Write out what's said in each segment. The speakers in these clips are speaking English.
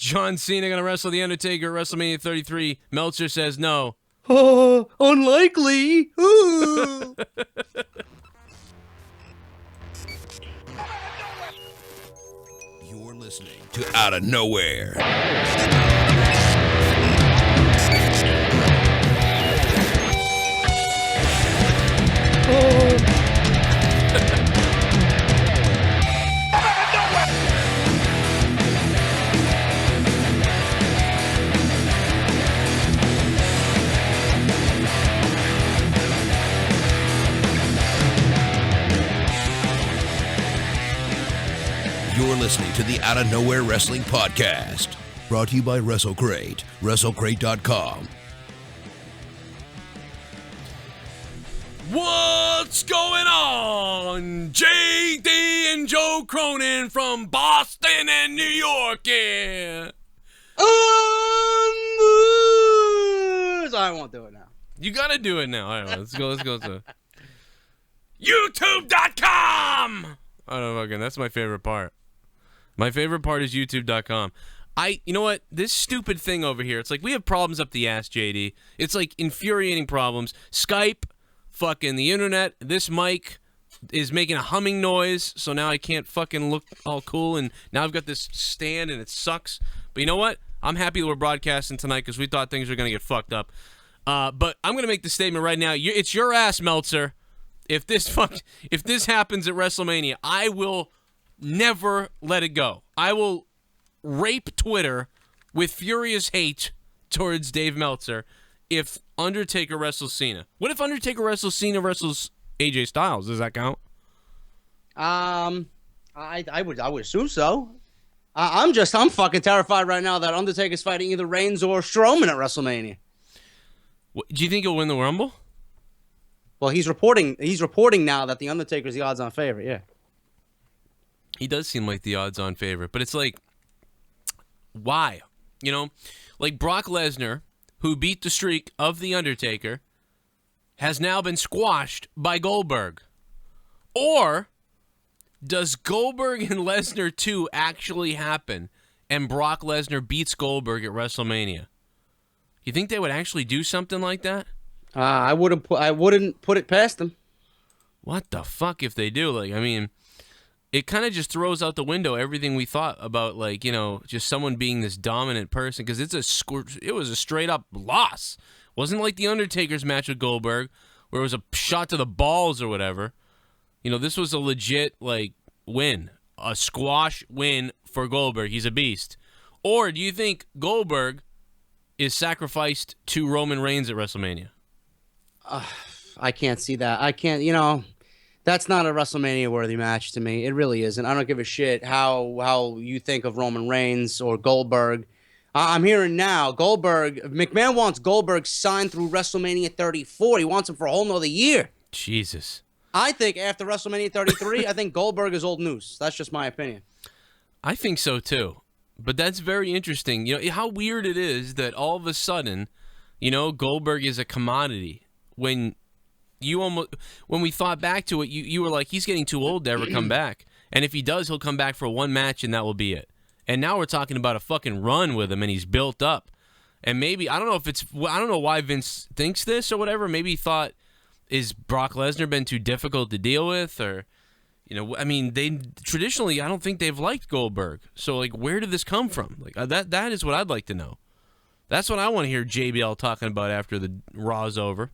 John Cena going to wrestle The Undertaker at WrestleMania 33? Meltzer says no. Oh, unlikely. Ooh. You're listening to Outta Nowhere. You're listening to the Outta Nowhere Wrestling Podcast, brought to you by WrestleCrate, WrestleCrate.com. What's going on? JD and Joe Cronin from Boston and New York, yeah. I won't do it now. You gotta do it now. All right, let's go to YouTube.com. I don't know, again, that's my favorite part. My favorite part is YouTube.com. You know what? This stupid thing over here, it's like we have problems up the ass, JD. It's like infuriating problems. Skype, fucking the internet, this mic is making a humming noise, so now I can't fucking look all cool, and now I've got this stand, and it sucks. But you know what? I'm happy that we're broadcasting tonight because we thought things were going to get fucked up. But I'm going to make the statement right now. It's your ass, Meltzer. If this happens at WrestleMania, I will never let it go. I will rape Twitter with furious hate towards Dave Meltzer if Undertaker wrestles Cena. What if Undertaker wrestles Cena wrestles AJ Styles? Does that count? I would assume so. I'm fucking terrified right now that Undertaker's fighting either Reigns or Strowman at WrestleMania. Do you think he'll win the Rumble? Well, he's reporting now that the Undertaker's the odds-on favorite. Yeah. He does seem like the odds-on favorite, but it's like, why? You know, like Brock Lesnar, who beat the streak of The Undertaker, has now been squashed by Goldberg. Or does Goldberg and Lesnar 2 actually happen, and Brock Lesnar beats Goldberg at WrestleMania? You think they would actually do something like that? I wouldn't put it past them. What the fuck if they do? Like, I mean, it kind of just throws out the window everything we thought about, like, you know, just someone being this dominant person, because it was a straight up loss. It wasn't like the Undertaker's match with Goldberg where it was a shot to the balls or whatever. You know, this was a legit, like, win, a squash win for Goldberg. He's a beast. Or do you think Goldberg is sacrificed to Roman Reigns at WrestleMania? I can't see that. I can't, you know, that's not a WrestleMania-worthy match to me. It really isn't. I don't give a shit how you think of Roman Reigns or Goldberg. I'm hearing now, McMahon wants Goldberg signed through WrestleMania 34. He wants him for a whole nother year. Jesus. I think after WrestleMania 33, I think Goldberg is old news. That's just my opinion. I think so, too. But that's very interesting. You know, how weird it is that all of a sudden, you know, Goldberg is a commodity. When we thought back to it, you were like, he's getting too old to ever come back. And if he does, he'll come back for one match, and that will be it. And now we're talking about a fucking run with him, and he's built up. And maybe, I don't know why Vince thinks this or whatever. Maybe he thought, is Brock Lesnar been too difficult to deal with? Or, you know, I mean, traditionally, I don't think they've liked Goldberg. So, like, where did this come from? Like, that is what I'd like to know. That's what I want to hear JBL talking about after the Raw's over.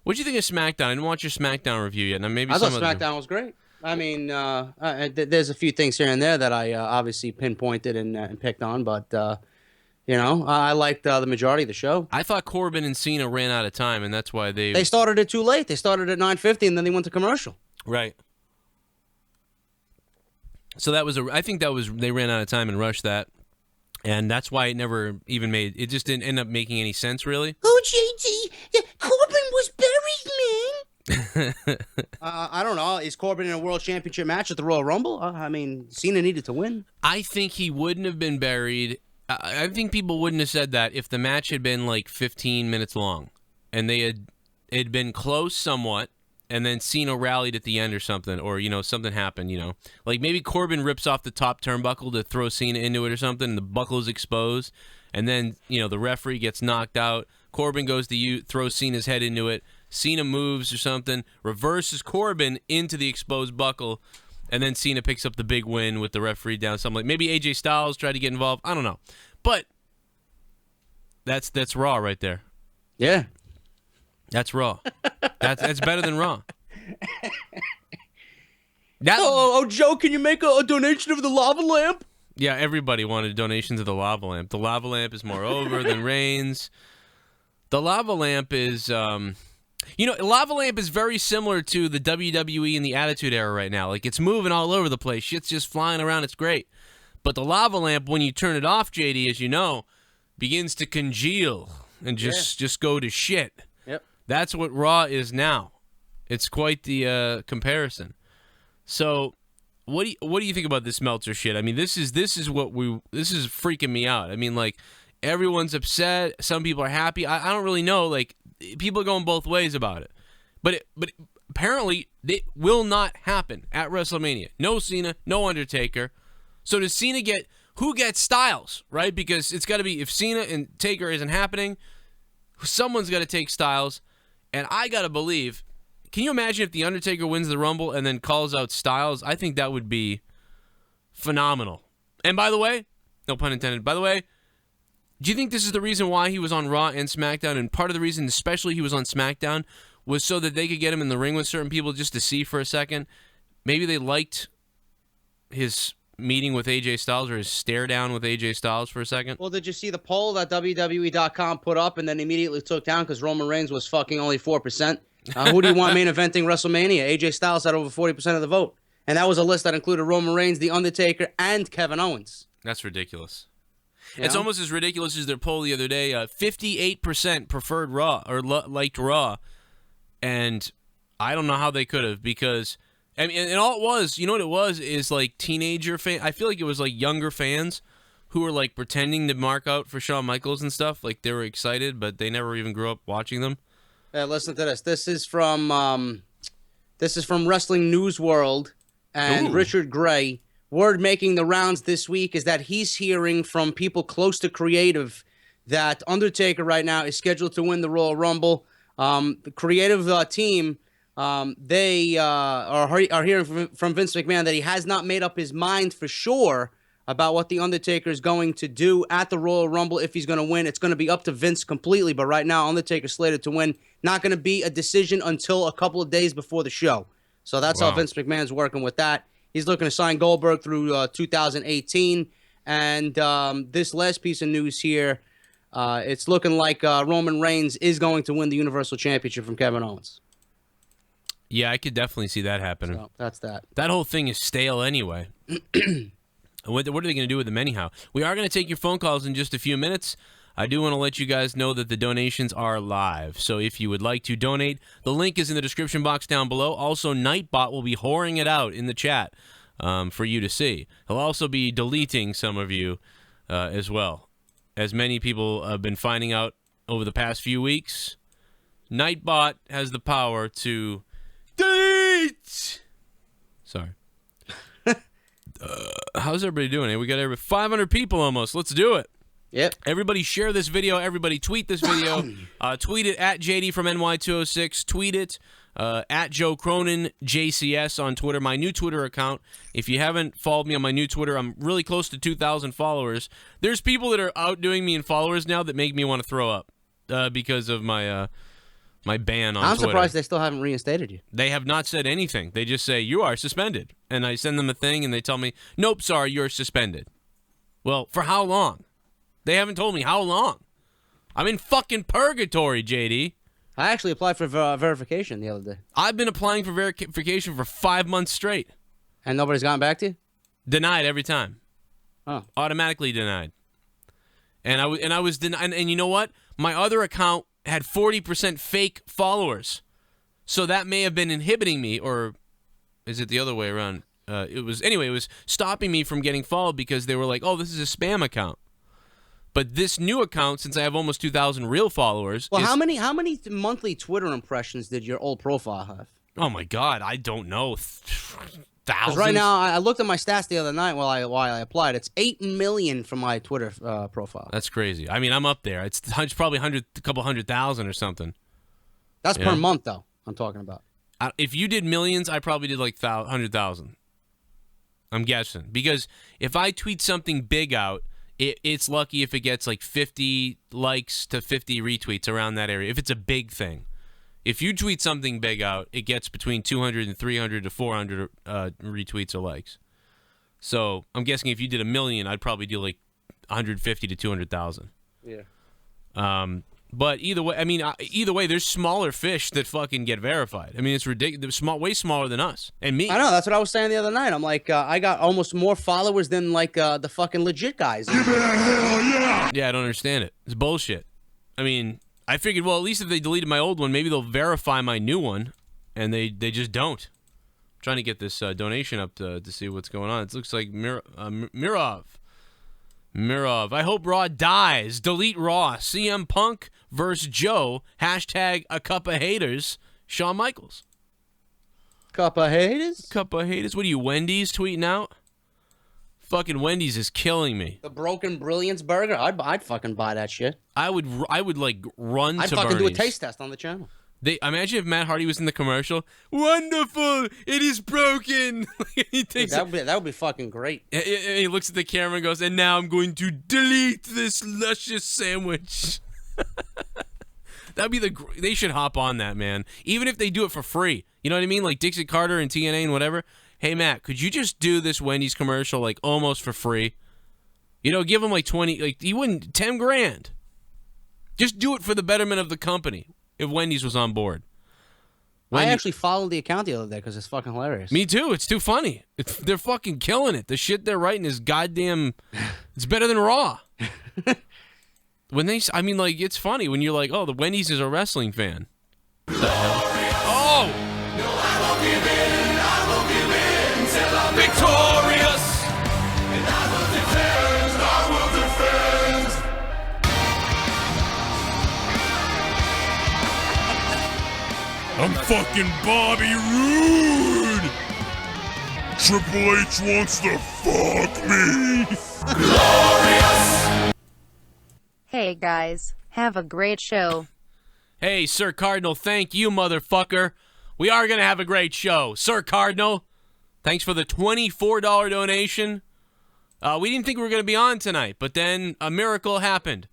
What do you think of SmackDown? I didn't watch your SmackDown review yet. Now maybe I thought SmackDown was great. I mean, there's a few things here and there that I obviously pinpointed and picked on, but you know, I liked the majority of the show. I thought Corbin and Cena ran out of time, and that's why they started it too late. They started at 9:50, and then they went to commercial. Right. So I think they ran out of time and rushed that. And that's why it never even it just didn't end up making any sense, really. Oh, JT, Corbin was buried, man. I don't know. Is Corbin in a world championship match at the Royal Rumble? I mean, Cena needed to win. I think he wouldn't have been buried. I think people wouldn't have said that if the match had been like 15 minutes long. And it had been close somewhat. and then Cena rallied at the end or something, or, something happened, Like maybe Corbin rips off the top turnbuckle to throw Cena into it or something, and the buckle's exposed, and then, the referee gets knocked out. Corbin goes to throw Cena's head into it. Cena moves or something, reverses Corbin into the exposed buckle, and then Cena picks up the big win with the referee down. Something like maybe AJ Styles tried to get involved. I don't know. But that's Raw right there. Yeah. That's Raw. That's better than Raw. Joe, can you make a donation of the lava lamp? Yeah, everybody wanted a donation to the lava lamp. The lava lamp is more over than Reigns. The lava lamp is, lava lamp is very similar to the WWE in the Attitude Era right now. Like, it's moving all over the place. Shit's just flying around. It's great. But the lava lamp, when you turn it off, JD, as you know, begins to congeal and just go to shit. Yep. That's what Raw is now. It's quite the comparison. So, what do you think about this Meltzer shit? I mean, this is freaking me out. I mean, like, everyone's upset. Some people are happy. I don't really know. Like, people are going both ways about it. But apparently it will not happen at WrestleMania. No Cena, no Undertaker. So does Cena get who gets Styles, right? Because it's got to be if Cena and Taker isn't happening, someone's got to take Styles. And I got to believe, can you imagine if The Undertaker wins the Rumble and then calls out Styles? I think that would be phenomenal. And by the way, no pun intended, by the way, do you think this is the reason why he was on Raw and SmackDown? And part of the reason, especially he was on SmackDown, was so that they could get him in the ring with certain people just to see for a second. Maybe they liked his meeting with AJ Styles or his stare down with AJ Styles for a second. Well, did you see the poll that WWE.com put up and then immediately took down because Roman Reigns was fucking only 4%? Who do you want main eventing WrestleMania? AJ Styles had over 40% of the vote. And that was a list that included Roman Reigns, The Undertaker, and Kevin Owens. That's ridiculous. It's almost as ridiculous as their poll the other day. 58% preferred Raw or liked Raw. And I don't know how they could have because, I mean, and all it was, you know what it was, is like teenager fans. I feel like it was like younger fans who were like pretending to mark out for Shawn Michaels and stuff. Like they were excited, but they never even grew up watching them. Listen to this. This is from Wrestling News World and Richard Gray. Word making the rounds this week is that he's hearing from people close to creative that Undertaker right now is scheduled to win the Royal Rumble. The creative team, they are hearing from Vince McMahon that he has not made up his mind for sure about what the Undertaker is going to do at the Royal Rumble if he's going to win. It's going to be up to Vince completely, but right now Undertaker slated to win. Not going to be a decision until a couple of days before the show. So that's how Vince McMahon's working with that. He's looking to sign Goldberg through 2018. And this last piece of news here, it's looking like Roman Reigns is going to win the Universal Championship from Kevin Owens. Yeah, I could definitely see that happening. So that's that. That whole thing is stale anyway. What are they going to do with them anyhow? We are going to take your phone calls in just a few minutes. I do want to let you guys know that the donations are live. So if you would like to donate, the link is in the description box down below. Also, Nightbot will be whoring it out in the chat for you to see. He'll also be deleting some of you as well. As many people have been finding out over the past few weeks, Nightbot has the power to delete. Sorry. How's everybody doing? We got 500 people almost. Let's do it. Yep. Everybody share this video. Everybody tweet this video. Tweet it at Jdfromny206. Tweet it at JoeCroninshow on Twitter, my new Twitter account. If you haven't followed me on my new Twitter, I'm really close to 2,000 followers. There's people that are outdoing me in followers now that make me want to throw up because of my my ban on Twitter. I'm surprised they still haven't reinstated you. They have not said anything. They just say, you are suspended. And I send them a thing, and they tell me, nope, sorry, you're suspended. Well, for how long? They haven't told me how long. I'm in fucking purgatory, JD. I actually applied for verification the other day. I've been applying for verification for 5 months straight. And nobody's gotten back to you? Denied every time. Oh. Automatically denied. And I was denied. And you know what? My other account had 40% fake followers. So that may have been inhibiting me, or is it the other way around? It was stopping me from getting followed because they were like, oh, this is a spam account. But this new account, since I have almost 2,000 real followers... Well, how many monthly Twitter impressions did your old profile have? Oh my God, I don't know. Thousands. Right now, I looked at my stats the other night while I applied. It's 8 million for my Twitter profile. That's crazy. I mean, I'm up there. It's probably a couple 100,000 or something. That's per month, though. I'm talking about. If you did millions, I probably did like 100,000. I'm guessing, because if I tweet something big out, it's lucky if it gets like 50 likes to 50 retweets around that area. If it's a big thing. If you tweet something big out, it gets between 200 and 300 to 400 retweets or likes. So I'm guessing if you did a million, I'd probably do like 150 to 200,000. Yeah. But either way, there's smaller fish that fucking get verified. I mean, it's ridiculous. Way smaller than us and me. I know. That's what I was saying the other night. I'm like, I got almost more followers than like the fucking legit guys. Give it a hell yeah! Yeah, I don't understand it. It's bullshit. I mean, I figured, well, at least if they deleted my old one, maybe they'll verify my new one, and they just don't. I'm trying to get this donation up to see what's going on. It looks like Mirov. I hope Raw dies. Delete Raw. CM Punk versus Joe. Hashtag a cup of haters. Shawn Michaels. Cup of haters? Cup of haters. What are you, Wendy's tweeting out? Fucking Wendy's is killing me. The Broken Brilliance burger? I'd fucking buy that shit. I would like run I'd to fucking Bernie's. do a taste test on the channel. Imagine if Matt Hardy was in the commercial. Wonderful! It is broken! He takes Dude, that would be fucking great. he looks at the camera and goes, and now I'm going to delete this luscious sandwich. That'd be they should hop on that, man. Even if they do it for free. You know what I mean? Like Dixie Carter and TNA and whatever. Hey, Matt, could you just do this Wendy's commercial like almost for free? You know, give them like 20, like you wouldn't, 10 grand. Just do it for the betterment of the company if Wendy's was on board. I actually followed the account the other day because it's fucking hilarious. Me too. It's too funny. They're fucking killing it. The shit they're writing is goddamn, it's better than Raw. I mean, like, it's funny when you're like, oh, the Wendy's is a wrestling fan. What the hell? Oh! No, I won't give in. I won't give in till I'm victorious. And I will defend. I'm fucking Bobby Roode. Triple H wants to fuck me. Glorious. Hey guys, have a great show. Hey, Sir Cardinal, thank you, motherfucker. We are going to have a great show. Sir Cardinal, thanks for the $24 donation. We didn't think we were going to be on tonight, but then a miracle happened.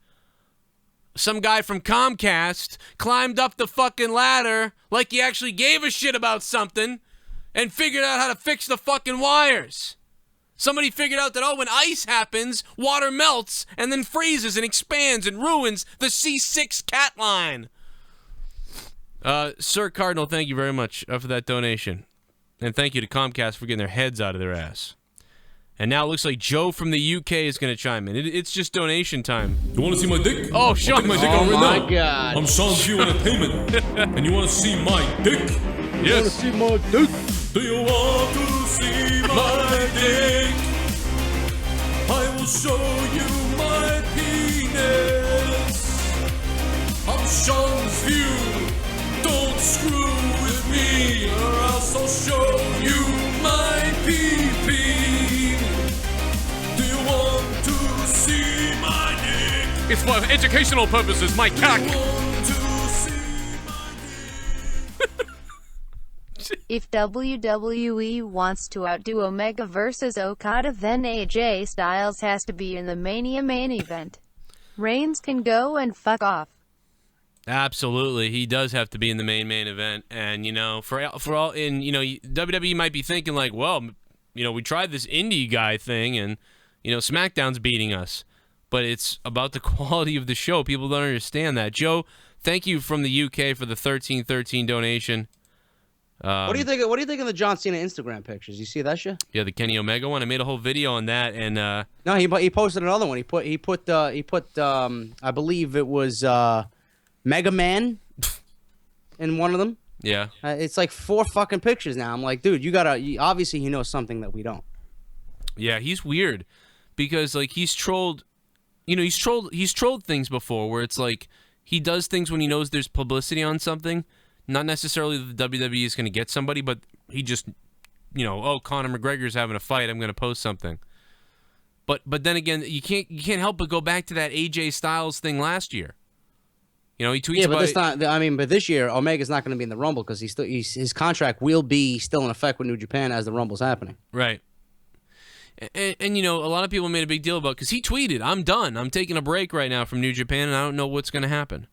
Some guy from Comcast climbed up the fucking ladder like he actually gave a shit about something and figured out how to fix the fucking wires. Somebody figured out that, when ice happens, water melts and then freezes and expands and ruins the C6 cat line. Sir Cardinal, thank you very much for that donation. And thank you to Comcast for getting their heads out of their ass. And now it looks like Joe from the UK is going to chime in. It's just donation time. You want to see my dick? Oh, Sean. I'll take my dick out right now. God. I'm Sean Q Entertainment. And you want to see my dick? Yes. See my dick? Do you want to see my dick? I will show you my penis. I'm Sean's View. Don't screw with me, or else I'll show you my pee-pee. Do you want to see my dick? It's for educational purposes, my cock. Do you want to see my dick? If WWE wants to outdo Omega versus Okada, then AJ Styles has to be in the Mania main event. Reigns can go and fuck off. Absolutely, he does have to be in the main event, and for all WWE might be thinking like, well, we tried this indie guy thing, and SmackDown's beating us, but it's about the quality of the show. People don't understand that. Joe, thank you from the UK for the 1313 donation. What do you think? What do you think of the John Cena Instagram pictures? You see that shit? Yeah, the Kenny Omega one. I made a whole video on that, and No, he posted another one. He put I believe it was Mega Man in one of them. Yeah. It's like 4 fucking pictures now. I'm like, dude, obviously he knows something that we don't. Yeah, he's weird because like he's trolled things before where it's like he does things when he knows there's publicity on something Not necessarily that the WWE is going to get somebody, but he just, oh, Conor McGregor's having a fight, I'm going to post something. But then again, you can't help but go back to that AJ Styles thing last year. He tweets Yeah, about but this time, but this year Omega's not going to be in the Rumble because his contract will be still in effect with New Japan as the Rumble's happening. Right. And a lot of people made a big deal about because he tweeted, "I'm done. I'm taking a break right now from New Japan, and I don't know what's going to happen."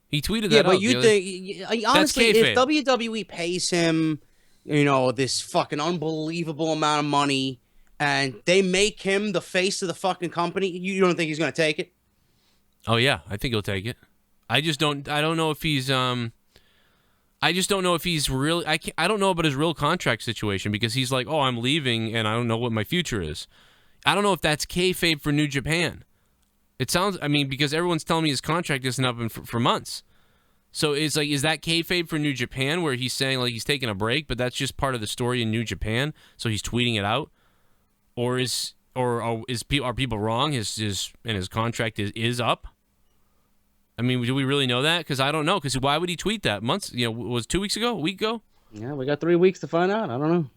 He tweeted that. Yeah, but out. you think honestly, if WWE pays him, this fucking unbelievable amount of money, and they make him the face of the fucking company, you don't think he's going to take it? Oh yeah, I think he'll take it. I don't know if he's I just don't know if he's really. I don't know about his real contract situation because he's like, oh, I'm leaving and I don't know what my future is. I don't know if that's kayfabe for New Japan. It sounds. I mean, because everyone's telling me his contract isn't up for months. So it's like, is that kayfabe for New Japan where he's saying like he's taking a break, but that's just part of the story in New Japan, so he's tweeting it out, or are people wrong? His contract is up. I mean, do we really know that? Because I don't know. Because why would he tweet that? Was 2 weeks ago? A week ago? Yeah, we got 3 weeks to find out. I don't know.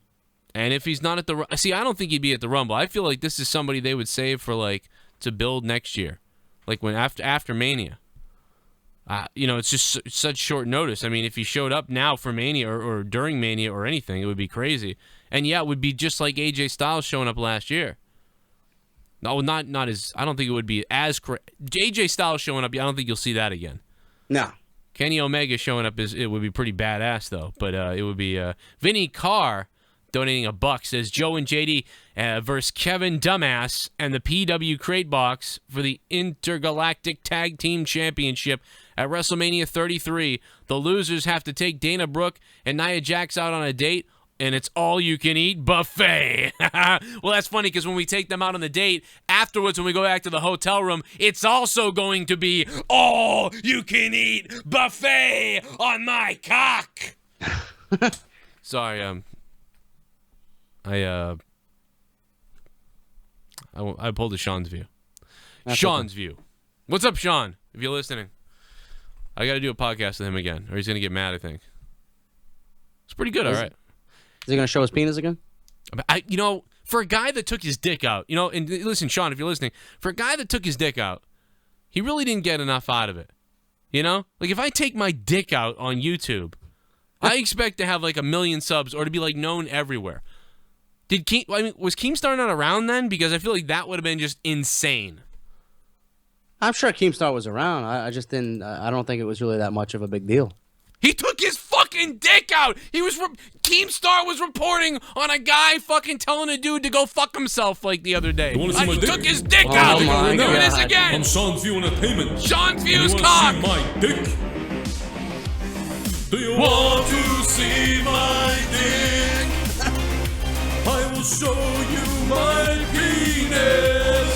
And if he's not at the... See, I don't think he'd be at the Rumble. I feel like this is somebody they would save for, to build next year. When after Mania. It's just such short notice. I mean, if he showed up now for Mania or during Mania or anything, it would be crazy. And yeah, it would be just like AJ Styles showing up last year. No, not as. I don't think it would be as. AJ Styles showing up. I don't think you'll see that again. No. Kenny Omega showing up it would be pretty badass though. But it would be Vinny Carr donating $1 says Joe and JD versus Kevin Dumbass and the PW Crate Box for the Intergalactic Tag Team Championship at WrestleMania 33. The losers have to take Dana Brooke and Nia Jax out on a date. And it's all-you-can-eat buffet. Well, that's funny because when we take them out on the date, afterwards when we go back to the hotel room, it's also going to be all-you-can-eat buffet on my cock. Sorry, I pulled a Sean's View. Sean's View. What's up, Sean? If you're listening, I got to do a podcast with him again, or he's going to get mad, I think. It's pretty good, all right. Is he going to show his penis again? For a guy that took his dick out, and listen, Sean, if you're listening, for a guy that took his dick out, he really didn't get enough out of it. If I take my dick out on YouTube, I expect to have 1 million subs or to be known everywhere. Was Keemstar not around then? Because I feel like that would have been just insane. I'm sure Keemstar was around. I just didn't. I don't think it was really that much of a big deal. He took his fucking dick out. Keemstar was reporting on a guy fucking telling a dude to go fuck himself the other day. You wanna see my He dick? took his dick out. my Here it is God. again. I'm Sean's View Entertainment. Sean's View's You cock. wanna see my dick? Do you want to see my dick? I will show you my penis.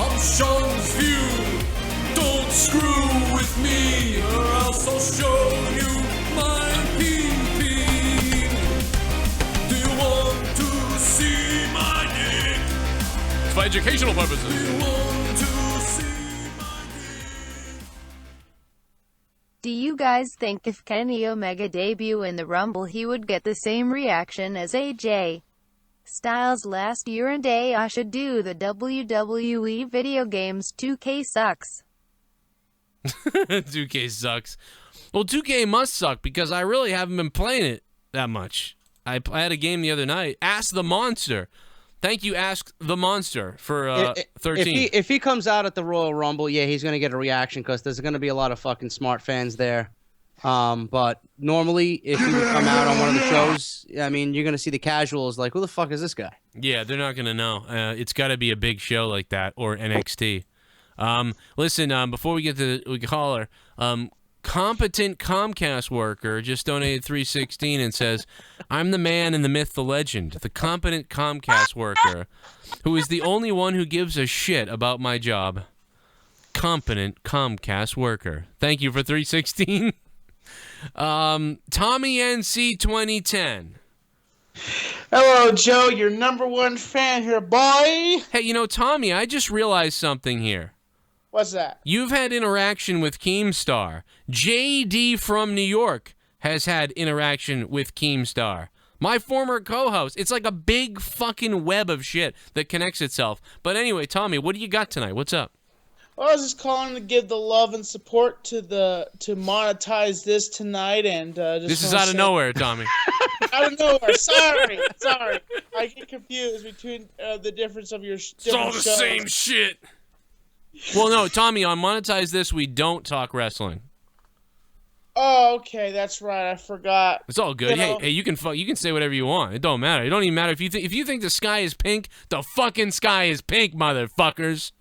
I'm Sean's View. Don't screw with me, or else I'll show you my pee-pee. Do you want to see my dick? It's for educational purposes. Do you want to see my dick? Do you guys think if Kenny Omega debut in the Rumble he would get the same reaction as AJ Styles last year and I should do the WWE video games 2K sucks? 2K sucks. Well, 2K must suck because I really haven't been playing it that much. I had a game the other night. Ask the Monster. Thank you, Ask the Monster, for 13. If he comes out at the Royal Rumble, yeah, he's going to get a reaction because there's going to be a lot of fucking smart fans there. But normally, if he would come out on one of the shows, I mean, you're going to see the casuals who the fuck is this guy? Yeah, they're not going to know. It's got to be a big show like that or NXT. Listen, before we get to the caller, competent Comcast worker just donated $3.16 and says, I'm the man and the myth, the legend, the competent Comcast worker who is the only one who gives a shit about my job. Competent Comcast worker. Thank you for $3.16. Tommy NC 2010. Hello, Joe, your #1 fan here, boy. Hey, Tommy, I just realized something here. What's that? You've had interaction with Keemstar. JD from New York has had interaction with Keemstar. My former co-host. It's like a big fucking web of shit that connects itself. But anyway, Tommy, what do you got tonight? What's up? Well, I was just calling to give the love and support to monetize this tonight, and This is out of nowhere, Tommy. Out of nowhere. Sorry. I get confused between the difference of your. It's all the same shit. Well, no, Tommy. On Monetize This, we don't talk wrestling. Oh, okay, that's right. I forgot. It's all good. You know, Hey, you can say whatever you want. It don't matter. It don't even matter if you think the sky is pink. The fucking sky is pink, motherfuckers.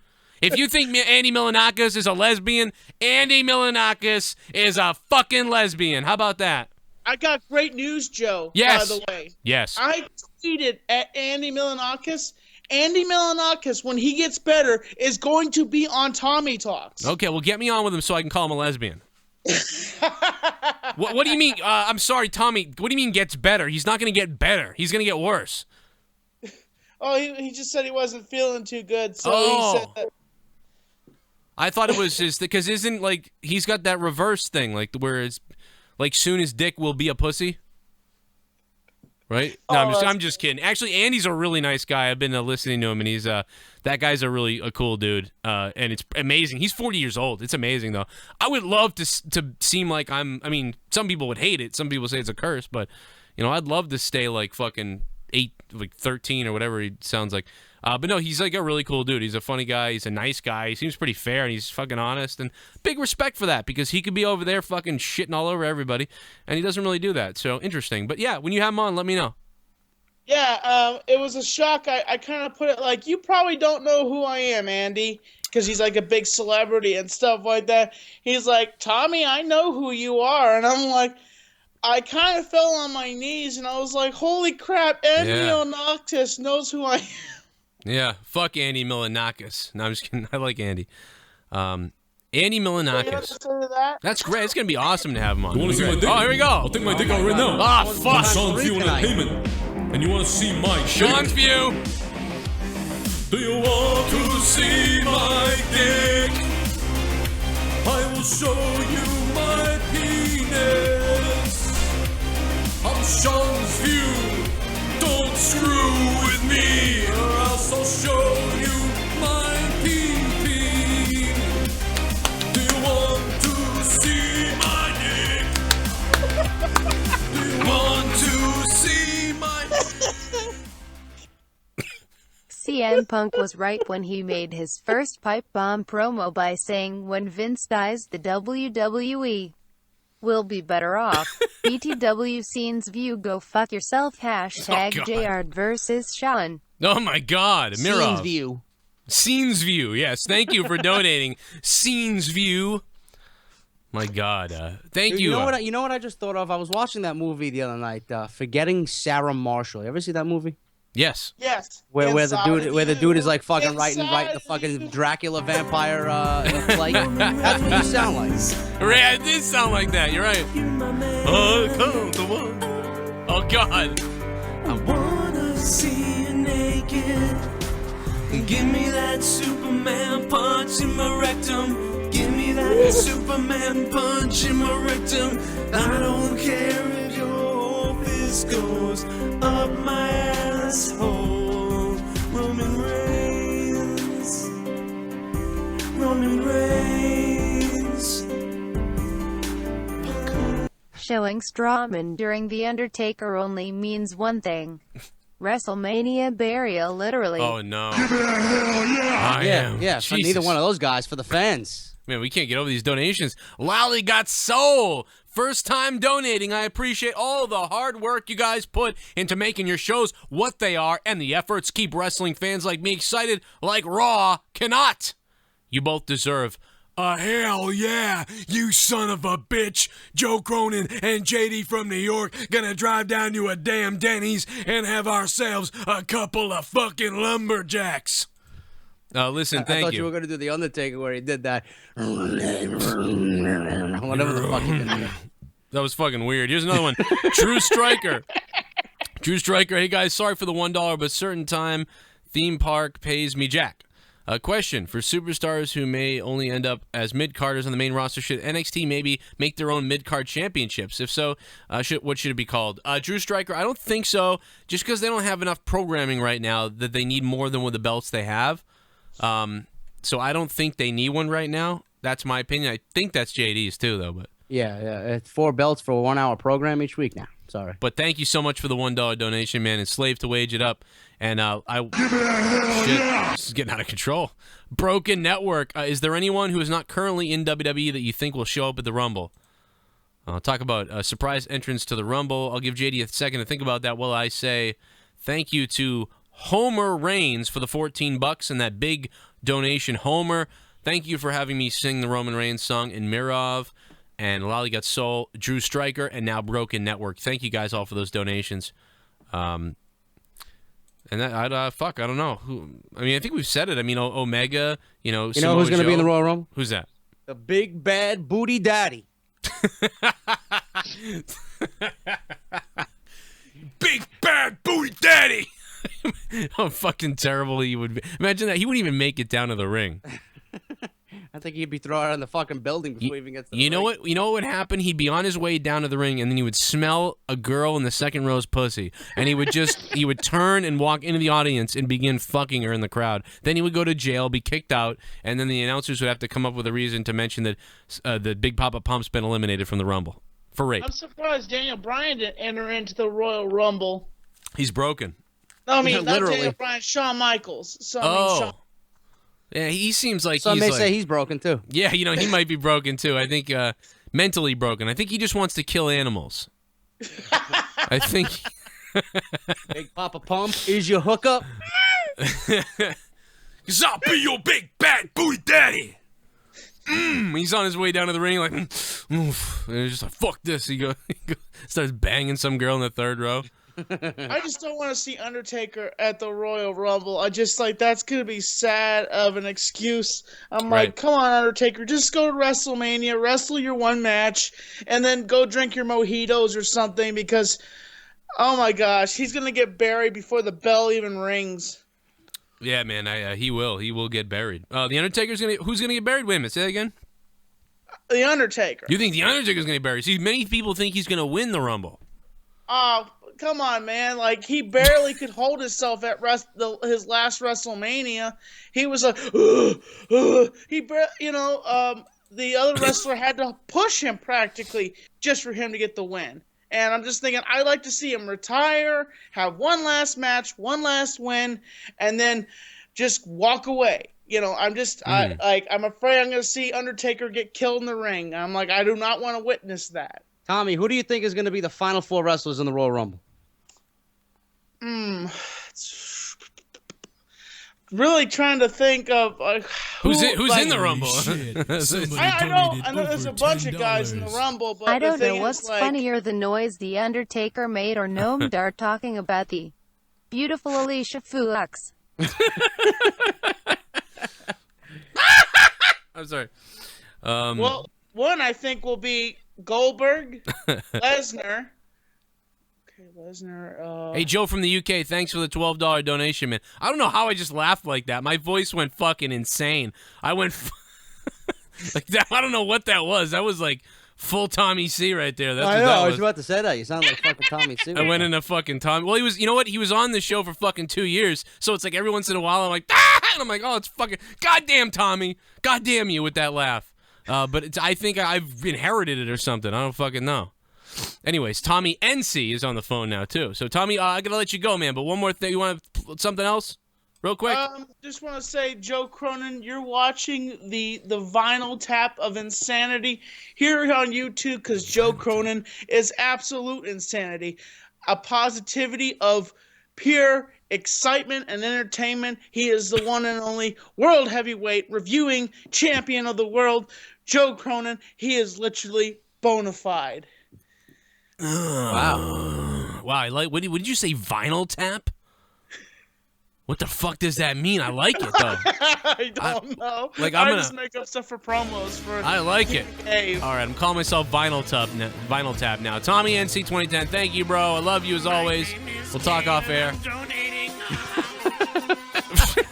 If you think Andy Milonakis is a lesbian, Andy Milonakis is a fucking lesbian. How about that? I got great news, Joe. Yes. By the way. Yes. I tweeted at Andy Milonakis. Andy Milonakis, when he gets better, is going to be on Tommy Talks. Okay, well, get me on with him so I can call him a lesbian. What do you mean? I'm sorry, Tommy. What do you mean gets better? He's not going to get better. He's going to get worse. Oh, he just said he wasn't feeling too good, so he said that. I thought it was his, because isn't, like, he's got that reverse thing, like, where it's, like, soon as dick will be a pussy. Right? No, I'm just kidding. Actually, Andy's a really nice guy. I've been listening to him, and he's, that guy's a cool dude, and it's amazing. He's 40 years old. It's amazing, though. I would love to seem like I mean, some people would hate it. Some people say it's a curse, but, you know, I'd love to stay, like, fucking 13 or whatever he sounds like. But no, he's like a really cool dude. He's a funny guy. He's a nice guy. He seems pretty fair, and he's fucking honest. And big respect for that, because he could be over there fucking shitting all over everybody, and he doesn't really do that. So interesting. But yeah, when you have him on, let me know. Yeah, it was a shock. I kind of put it like, you probably don't know who I am, Andy, because he's like a big celebrity and stuff like that. He's like, Tommy, I know who you are. And I'm like, I kind of fell on my knees, and I was like, holy crap, Andy Milonakis knows who I am. Yeah, fuck Andy Milonakis. No, I'm just kidding. I like Andy. Andy Milonakis. That's great. It's going to be awesome to have him on. You want to see my dick? Oh, here we go. I'll take my dick out right now. Ah, fuck. Sean's View Entertainment. And you want to see my Sean's View. Do you want to see my dick? I will show you my penis. I'm Sean's View. Don't screw with me, or else I'll show you my pee-pee. Do you want to see my dick? Do you want to see my dick? CM Punk was right when he made his first pipe bomb promo by saying, when Vince dies, the WWE will be better off. BTW Scenes View, go fuck yourself. Hashtag JR versus Sean. Oh my God, Mirror. Scenes View. Scenes View. Yes, thank you for donating. Scenes View. My God, thank you. You know what I just thought of? I was watching that movie the other night, Forgetting Sarah Marshall. You ever see that movie? Yes. Yes. Where the dude is like fucking writing the fucking Dracula vampire play. That's what you sound like. Right, it did sound like that. You're right. Oh, come the one. Oh God. I wanna see you naked. Give me that Superman punch in my rectum. Give me that Superman punch in my rectum. I don't care if your fist goes up my asshole. Roman Reigns. Roman Reigns. Showing Strowman during The Undertaker only means one thing. WrestleMania burial, literally. Oh no. I am. Yeah. For neither one of those guys, for the fans. Man, we can't get over these donations. Lally got soul. First time donating. I appreciate all the hard work you guys put into making your shows what they are, and the efforts keep wrestling fans like me excited like Raw cannot. You both deserve a hell yeah, you son of a bitch. Joe Cronin and JD from New York gonna drive down to a damn Denny's and have ourselves a couple of fucking lumberjacks. Listen, thank you. I thought you were going to do The Undertaker where he did that. Whatever the fuck he did. That was fucking weird. Here's another one. True Striker. True Striker. Hey, guys, sorry for the $1, but certain time theme park pays me jack. A question for superstars who may only end up as mid-carders on the main roster. Should NXT maybe make their own mid-card championships? If so, what should it be called? Drew Stryker, I don't think so, just because they don't have enough programming right now that they need more than with the belts they have. So I don't think they need one right now. That's my opinion. I think that's JD's too, though. But Yeah, it's 4 belts for a 1-hour program each week now. Sorry. But thank you so much for the $1 donation, man. Enslave to wage it up. And this is getting out of control. Broken Network. Is there anyone who is not currently in WWE that you think will show up at the Rumble? I'll talk about a surprise entrance to the Rumble. I'll give JD a second to think about that while I say thank you to Homer Reigns for the $14 and that big donation. Homer, thank you for having me sing the Roman Reigns song in Mirov and Lollygut Soul, Drew Stryker, and now Broken Network. Thank you guys all for those donations. And that, I don't know. I mean, I think we've said it. I mean, Omega, Samoa who's going to be in the Royal Rumble? Who's that? The Big Bad Booty Daddy. Big Bad Booty Daddy. How fucking terrible he would be. Imagine that. He wouldn't even make it down to the ring. I think he'd be thrown out of the fucking building before he even gets to the You know ring. what? You know what would happen? He'd be on his way down to the ring, and then he would smell a girl in the second row's pussy, and he would turn and walk into the audience and begin fucking her in the crowd. Then he would go to jail, be kicked out, and then the announcers would have to come up with a reason to mention that the Big Papa Pump's been eliminated from the Rumble for rape. I'm surprised Daniel Bryan didn't enter into the Royal Rumble. He's broken. No, I mean, not Literally. Daniel Bryan, Shawn Michaels. So, Oh. Yeah, he seems like Some he's may like, say he's broken, too. yeah, he might be broken too. I think mentally broken. I think he just wants to kill animals. I think. Big Papa Pump is your hookup. Cause I'll be your big bad booty daddy. He's on his way down to the ring like, oof. And he's just like, fuck this. He starts banging some girl in the third row. I just don't want to see Undertaker at the Royal Rumble. I just that's gonna be sad of an excuse. I'm Right. like, come on, Undertaker, just go to WrestleMania, wrestle your one match, and then go drink your mojitos or something because, oh my gosh, he's gonna get buried before the bell even rings. Yeah, man, he will. He will get buried. The Undertaker's who's gonna get buried? Wait a minute, say that again. The Undertaker. You think the Undertaker's gonna get buried? See, many people think he's gonna win the Rumble. Oh, come on, man. Like, he barely could hold himself at his last WrestleMania. He was like, the other wrestler had to push him practically just for him to get the win. And I'm just thinking, I'd like to see him retire, have one last match, one last win, and then just walk away. I'm just, I'm afraid I'm going to see Undertaker get killed in the ring. I'm like, I do not want to witness that. Tommy, who do you think is going to be the final 4 wrestlers in the Royal Rumble? Really trying to think of Who's in the Rumble? I know there's a bunch of guys in the Rumble, but I don't the know thing what's is, like, funnier, the noise the Undertaker made or Noam Dar talking about the beautiful Alicia Fox. I'm sorry. Well, one I think will be Goldberg, Lesnar. Okay, Lesnar. Hey, Joe from the UK, thanks for the $12 donation, man. I don't know how I just laughed like that. My voice went fucking insane. I went like that. I don't know what that was. That was like full Tommy C right there. That's I what know. that I was. was about to say that. You sound like fucking Tommy C. I went into fucking Tommy. Well, he was. You know what? He was on the show for fucking 2 years. So it's like every once in a while, I'm like, ah! And I'm like, oh, it's fucking goddamn Tommy. Goddamn you with that laugh. But I think I've inherited it or something. I don't fucking know. Anyways, Tommy NC is on the phone now too. So Tommy, I gotta let you go, man. But one more thing, you want something else, real quick? Just want to say, Joe Cronin, you're watching the vinyl tap of insanity here on YouTube because Joe Cronin is absolute insanity, a positivity of pure excitement and entertainment. He is the one and only world heavyweight reviewing champion of the world, Joe Cronin. He is literally bona fide. Wow. What did you say? Vinyl tap? What the fuck does that mean? I like it though. I don't know. Like, I just make up stuff for promos for. I like it. Dave. All right, I'm calling myself Vinyl Tap now. Tommy NC 2010. Thank you, bro. I love you as always. We'll talk off air.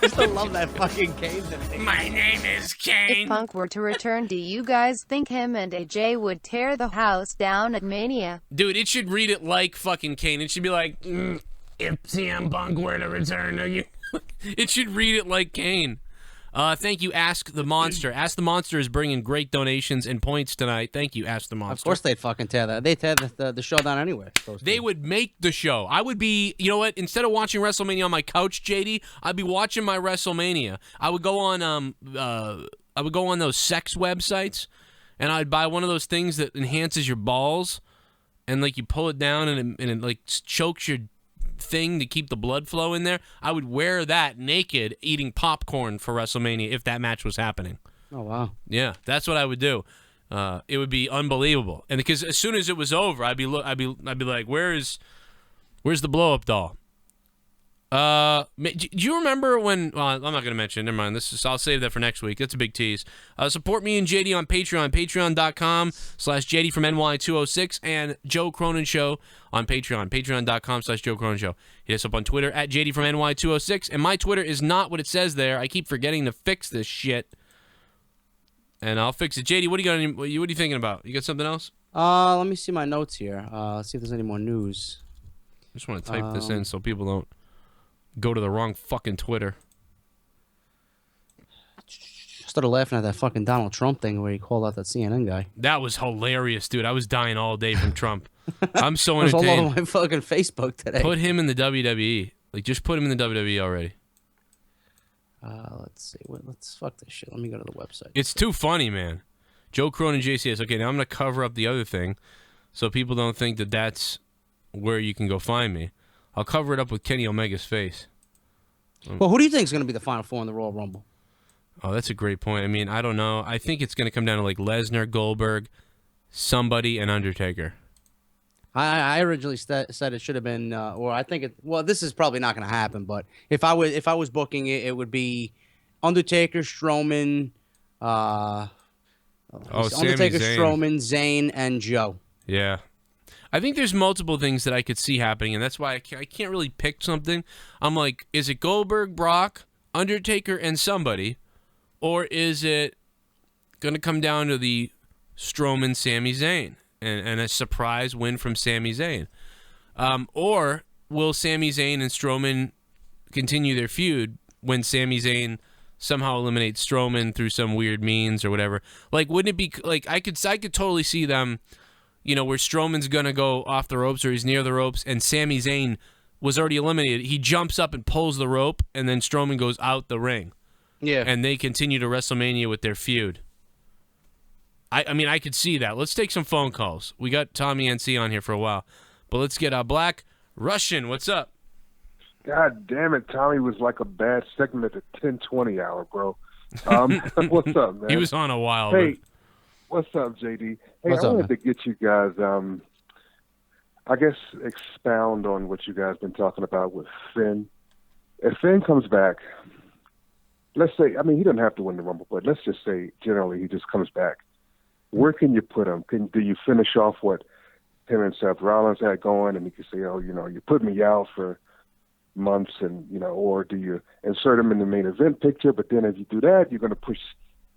I still love that fucking Kane thing. My name is Kane. If Punk were to return, do you guys think him and AJ would tear the house down at Mania? Dude, it should read it like fucking Kane. It should be like, if CM Punk were to return, it should read it like Kane. Thank you, Ask the Monster. Ask the Monster is bringing great donations and points tonight. Thank you, Ask the Monster. Of course they'd fucking tear that. They tear the show down anyway. They would make the show. I would be, you know what? Instead of watching WrestleMania on my couch, JD, I'd be watching my WrestleMania. I would go on those sex websites, and I'd buy one of those things that enhances your balls, and like you pull it down, and it like chokes your thing to keep the blood flow in there. I would wear that naked, eating popcorn for WrestleMania if that match was happening. Oh wow! Yeah, that's what I would do. It would be unbelievable, and because as soon as it was over, I'd be like, "Where's the blow up doll?" Do you remember when? Well, I'm not going to mention it. Never mind. I'll save that for next week. That's a big tease. Support me and JD on Patreon. Patreon.com/JDFromNY206 and Joe Cronin Show on Patreon. Patreon.com/Joe Cronin Show. Hit us up on Twitter at JDFromNY206. And my Twitter is not what it says there. I keep forgetting to fix this shit. And I'll fix it. JD, what are you thinking about? You got something else? Let me see my notes here. Let's see if there's any more news. I just want to type this in so people don't go to the wrong fucking Twitter. Started laughing at that fucking Donald Trump thing where he called out that CNN guy. That was hilarious, dude. I was dying all day from Trump. I'm so It was all entertained. over my fucking Facebook today. Put him in the WWE. Like, just put him in the WWE already. Let's see. Let's fuck this shit. Let me go to the website. It's too funny, man. Joe Cronin JCS. Okay, now I'm going to cover up the other thing so people don't think that that's where you can go find me. I'll cover it up with Kenny Omega's face. Well, who do you think is going to be the Final Four in the Royal Rumble? Oh, that's a great point. I mean, I don't know. I think it's going to come down to like Lesnar, Goldberg, somebody, and Undertaker. I originally said it should have been, or I think it. Well, this is probably not going to happen. But if I was booking it, it would be Undertaker, Strowman, Sami Undertaker, Zayn. Strowman, Zayn, and Joe. Yeah. I think there's multiple things that I could see happening, and that's why I can't really pick something. I'm like, is it Goldberg, Brock, Undertaker, and somebody, or is it going to come down to the Strowman, Sami Zayn, and a surprise win from Sami Zayn? Or will Sami Zayn and Strowman continue their feud when Sami Zayn somehow eliminates Strowman through some weird means or whatever? Like, wouldn't it be like I could totally see them, you know, where Strowman's going to go off the ropes or he's near the ropes and Sami Zayn was already eliminated. He jumps up and pulls the rope, and then Strowman goes out the ring. Yeah. And they continue to WrestleMania with their feud. I mean, I could see that. Let's take some phone calls. We got Tommy NC on here for a while. But let's get Black Russian. What's up? God damn it, Tommy was like a bad segment at the 10:20 hour, bro. What's up, man? He was on a while. Hey, what's up, JD? Hey, What's I up, wanted to get you guys, I guess, expound on what you guys been talking about with Finn. If Finn comes back, let's say, I mean, he doesn't have to win the Rumble, but let's just say generally he just comes back. Where can you put him? Do you finish off what him and Seth Rollins had going, and you can say, oh, you know, you put me out for months, and you know, or do you insert him in the main event picture? But then if you do that, you're gonna push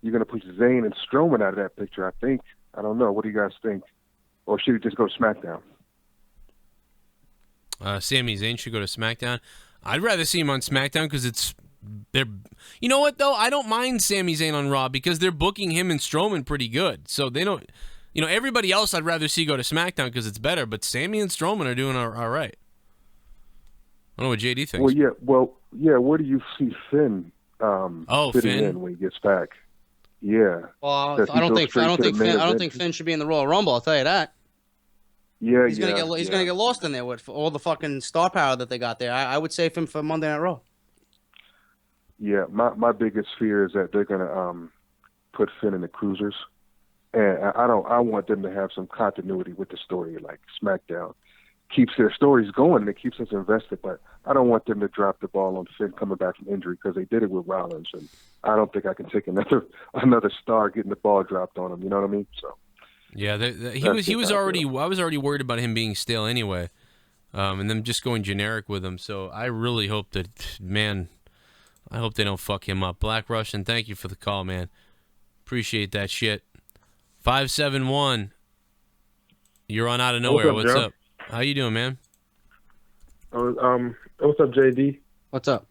Zayn and Strowman out of that picture. I think. I don't know. What do you guys think? Or should he just go to SmackDown? Sami Zayn should go to SmackDown. I'd rather see him on SmackDown because they're. You know what though? I don't mind Sami Zayn on Raw because they're booking him and Strowman pretty good. So they don't. You know, everybody else I'd rather see go to SmackDown because it's better. But Sami and Strowman are doing all right. I don't know what JD thinks. Well, yeah. Where do you see Finn? Fitting Finn in when he gets back. Yeah. Well, I don't think Finn should be in the Royal Rumble. I'll tell you that. Yeah, he's gonna get lost in there with all the fucking star power that they got there. I would save him for Monday Night Raw. Yeah, my biggest fear is that they're gonna put Finn in the cruisers, and I want them to have some continuity with the story, like SmackDown keeps their stories going and it keeps us invested. But I don't want them to drop the ball on Finn coming back from injury because they did it with Rollins, and I don't think I can take another star getting the ball dropped on him. You know what I mean? So. Yeah, he was already. I was already worried about him being stale anyway, and them just going generic with him. So I really hope that, man, I hope they don't fuck him up. Black Russian, thank you for the call, man. Appreciate that shit. 571. You're on Out of Nowhere. What's up? How you doing, man? What's up, JD? What's up?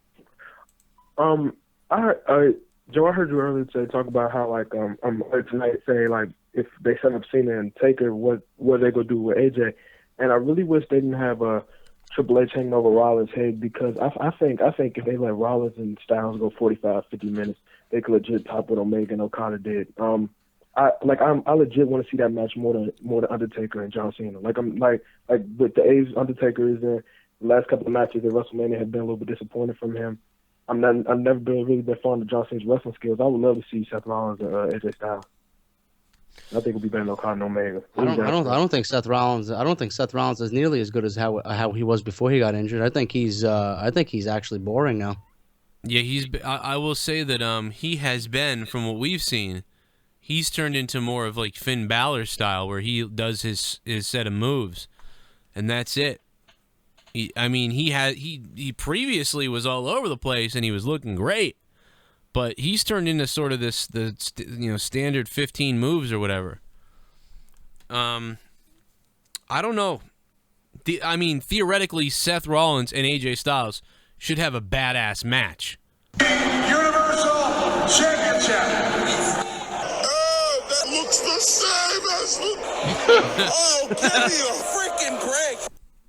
Joe, I heard you earlier today talk about how I'm tonight saying like if they set up Cena and Taker, what they gonna do with AJ? And I really wish they didn't have a Triple H hanging over Rollins' head, because I think if they let Rollins and Styles go 45, 50 minutes, they could legit top what Omega and Okada did. I legit want to see that match more than Undertaker and John Cena. Like with the age Undertaker is there. The last couple of matches at WrestleMania have been a little bit disappointed from him. I've never really been fond of John Cena's wrestling skills. I would love to see Seth Rollins and AJ Styles. I think it'll be better than Okada and Omega. I don't think Seth Rollins is nearly as good as how he was before he got injured. I think he's actually boring now. Yeah, I will say that he has been, from what we've seen, he's turned into more of like Finn Balor style, where he does his set of moves, and that's it. He previously was all over the place and he was looking great, but he's turned into sort of the standard 15 moves or whatever. I don't know. Theoretically, Seth Rollins and AJ Styles should have a badass match. Universal Championship. Oh, that looks the same as oh, give me a freaking break.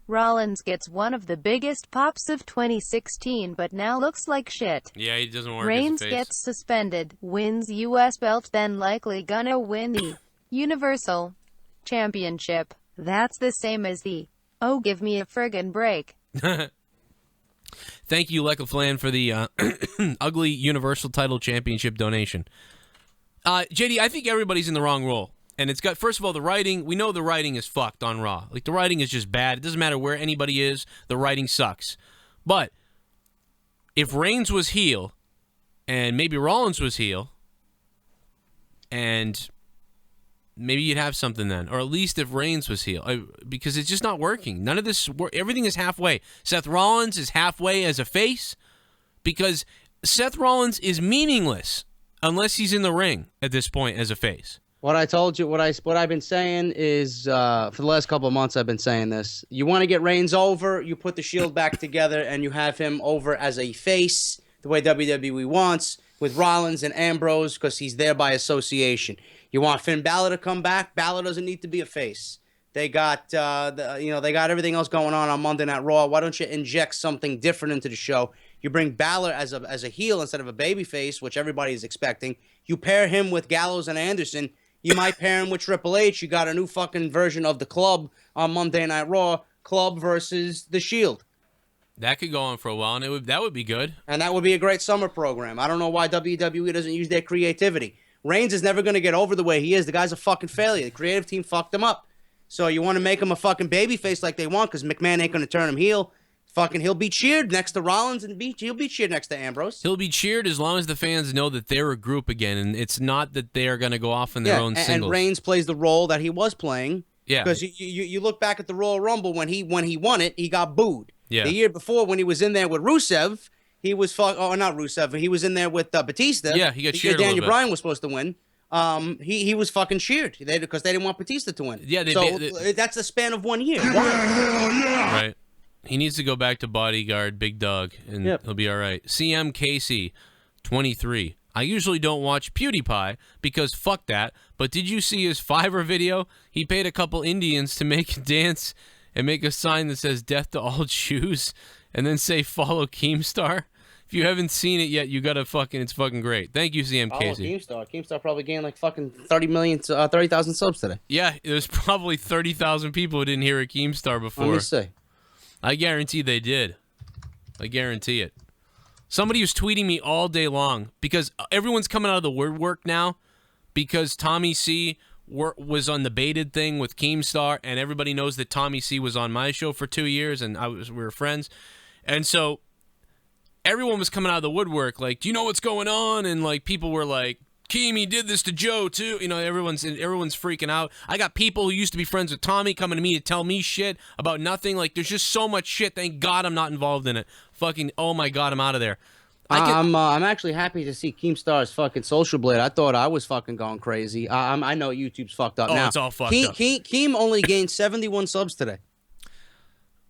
Rollins gets one of the biggest pops of 2016, but now looks like shit. Yeah, he doesn't work. Reigns gets suspended, wins U.S. belt, then likely gonna win the Universal Championship. That's the same as the "oh, give me a friggin' break." Thank you, Alexa Flan, for the ugly Universal Title Championship donation. JD, I think everybody's in the wrong role. And it's got, first of all, the writing. We know the writing is fucked on Raw. Like, the writing is just bad. It doesn't matter where anybody is. The writing sucks. But if Reigns was heel, and maybe Rollins was heel, and maybe you'd have something then. Or at least if Reigns was heel. Because it's just not working. None of this, everything is halfway. Seth Rollins is halfway as a face, because Seth Rollins is meaningless unless he's in the ring at this point as a face. What I told you, what I've been saying is, for the last couple of months I've been saying this. You want to get Reigns over, you put the Shield back together, and you have him over as a face, the way WWE wants, with Rollins and Ambrose, because he's there by association. You want Finn Balor to come back. Balor doesn't need to be a face. They got, they got everything else going on Monday Night Raw. Why don't you inject something different into the show? You bring Balor as a heel instead of a baby face, which everybody is expecting. You pair him with Gallows and Anderson. You might pair him with Triple H. You got a new fucking version of the Club on Monday Night Raw. Club versus the Shield. That could go on for a while, and that would be good. And that would be a great summer program. I don't know why WWE doesn't use their creativity. Reigns is never going to get over the way he is. The guy's a fucking failure. The creative team fucked him up. So you want to make him a fucking babyface like they want, because McMahon ain't going to turn him heel. Fucking, he'll be cheered next to Rollins, and he'll be cheered next to Ambrose. He'll be cheered as long as the fans know that they're a group again, and it's not that they're going to go off in their own singles. And Reigns plays the role that he was playing. Yeah. Because you look back at the Royal Rumble, when he won it, he got booed. Yeah. The year before, when he was in there with Rusev, he was not Rusev. He was in there with Batista. Yeah, he got cheered a little Daniel bit. Bryan was supposed to win. He was fucking cheered because they didn't want Batista to win. Yeah, that's the span of 1 year. Right. He needs to go back to bodyguard Big Dog, and he'll be all right. CM Casey, 23. I usually don't watch PewDiePie because fuck that, but did you see his Fiverr video? He paid a couple Indians to make a dance and make a sign that says death to all Jews and then say follow Keemstar. If you haven't seen it yet, you gotta it's fucking great. Thank you, CM Casey. Keemstar probably gained like fucking 30,000 subs today. Yeah, there's probably 30,000 people who didn't hear a Keemstar before. Let me see. I guarantee they did. I guarantee it. Somebody was tweeting me all day long because everyone's coming out of the woodwork now because Tommy C was on the baited thing with Keemstar, and everybody knows that Tommy C was on my show for 2 years, and we were friends. And so everyone was coming out of the woodwork like, do you know what's going on? And like people were like, Keem, did this to Joe too. You know, everyone's freaking out. I got people who used to be friends with Tommy coming to me to tell me shit about nothing. Like, there's just so much shit. Thank God I'm not involved in it. Fucking, oh my God, I'm out of there. I'm actually happy to see Keemstar's fucking Social Blade. I thought I was fucking going crazy. I know YouTube's fucked up now. It's all fucked up. Keem only gained 71 subs today.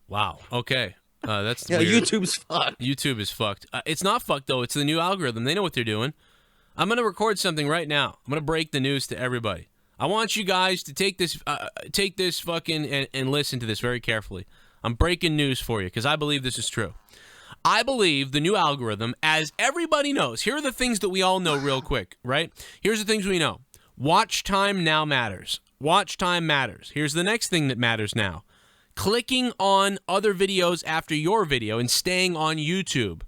Wow. Okay. That's yeah. weird. YouTube's fucked. YouTube is fucked. It's not fucked though. It's the new algorithm. They know what they're doing. I'm gonna record something right now. I'm gonna break the news to everybody. I want you guys to take this fucking and listen to this very carefully. I'm breaking news for you because I believe this is true. I believe the new algorithm, as everybody knows, here are the things that we all know real quick, right? Here's the things we know. Watch time now matters. Watch time matters. Here's the next thing that matters now. Clicking on other videos after your video and staying on YouTube,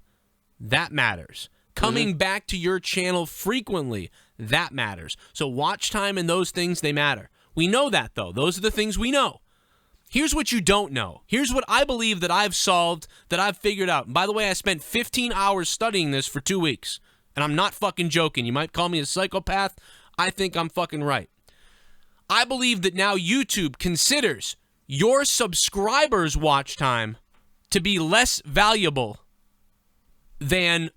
that matters. Coming back to your channel frequently, that matters. So watch time and those things, they matter. We know that, though. Those are the things we know. Here's what you don't know. Here's what I believe that I've solved, that I've figured out. And by the way, I spent 15 hours studying this for 2 weeks. And I'm not fucking joking. You might call me a psychopath. I think I'm fucking right. I believe that now YouTube considers your subscribers' watch time to be less valuable than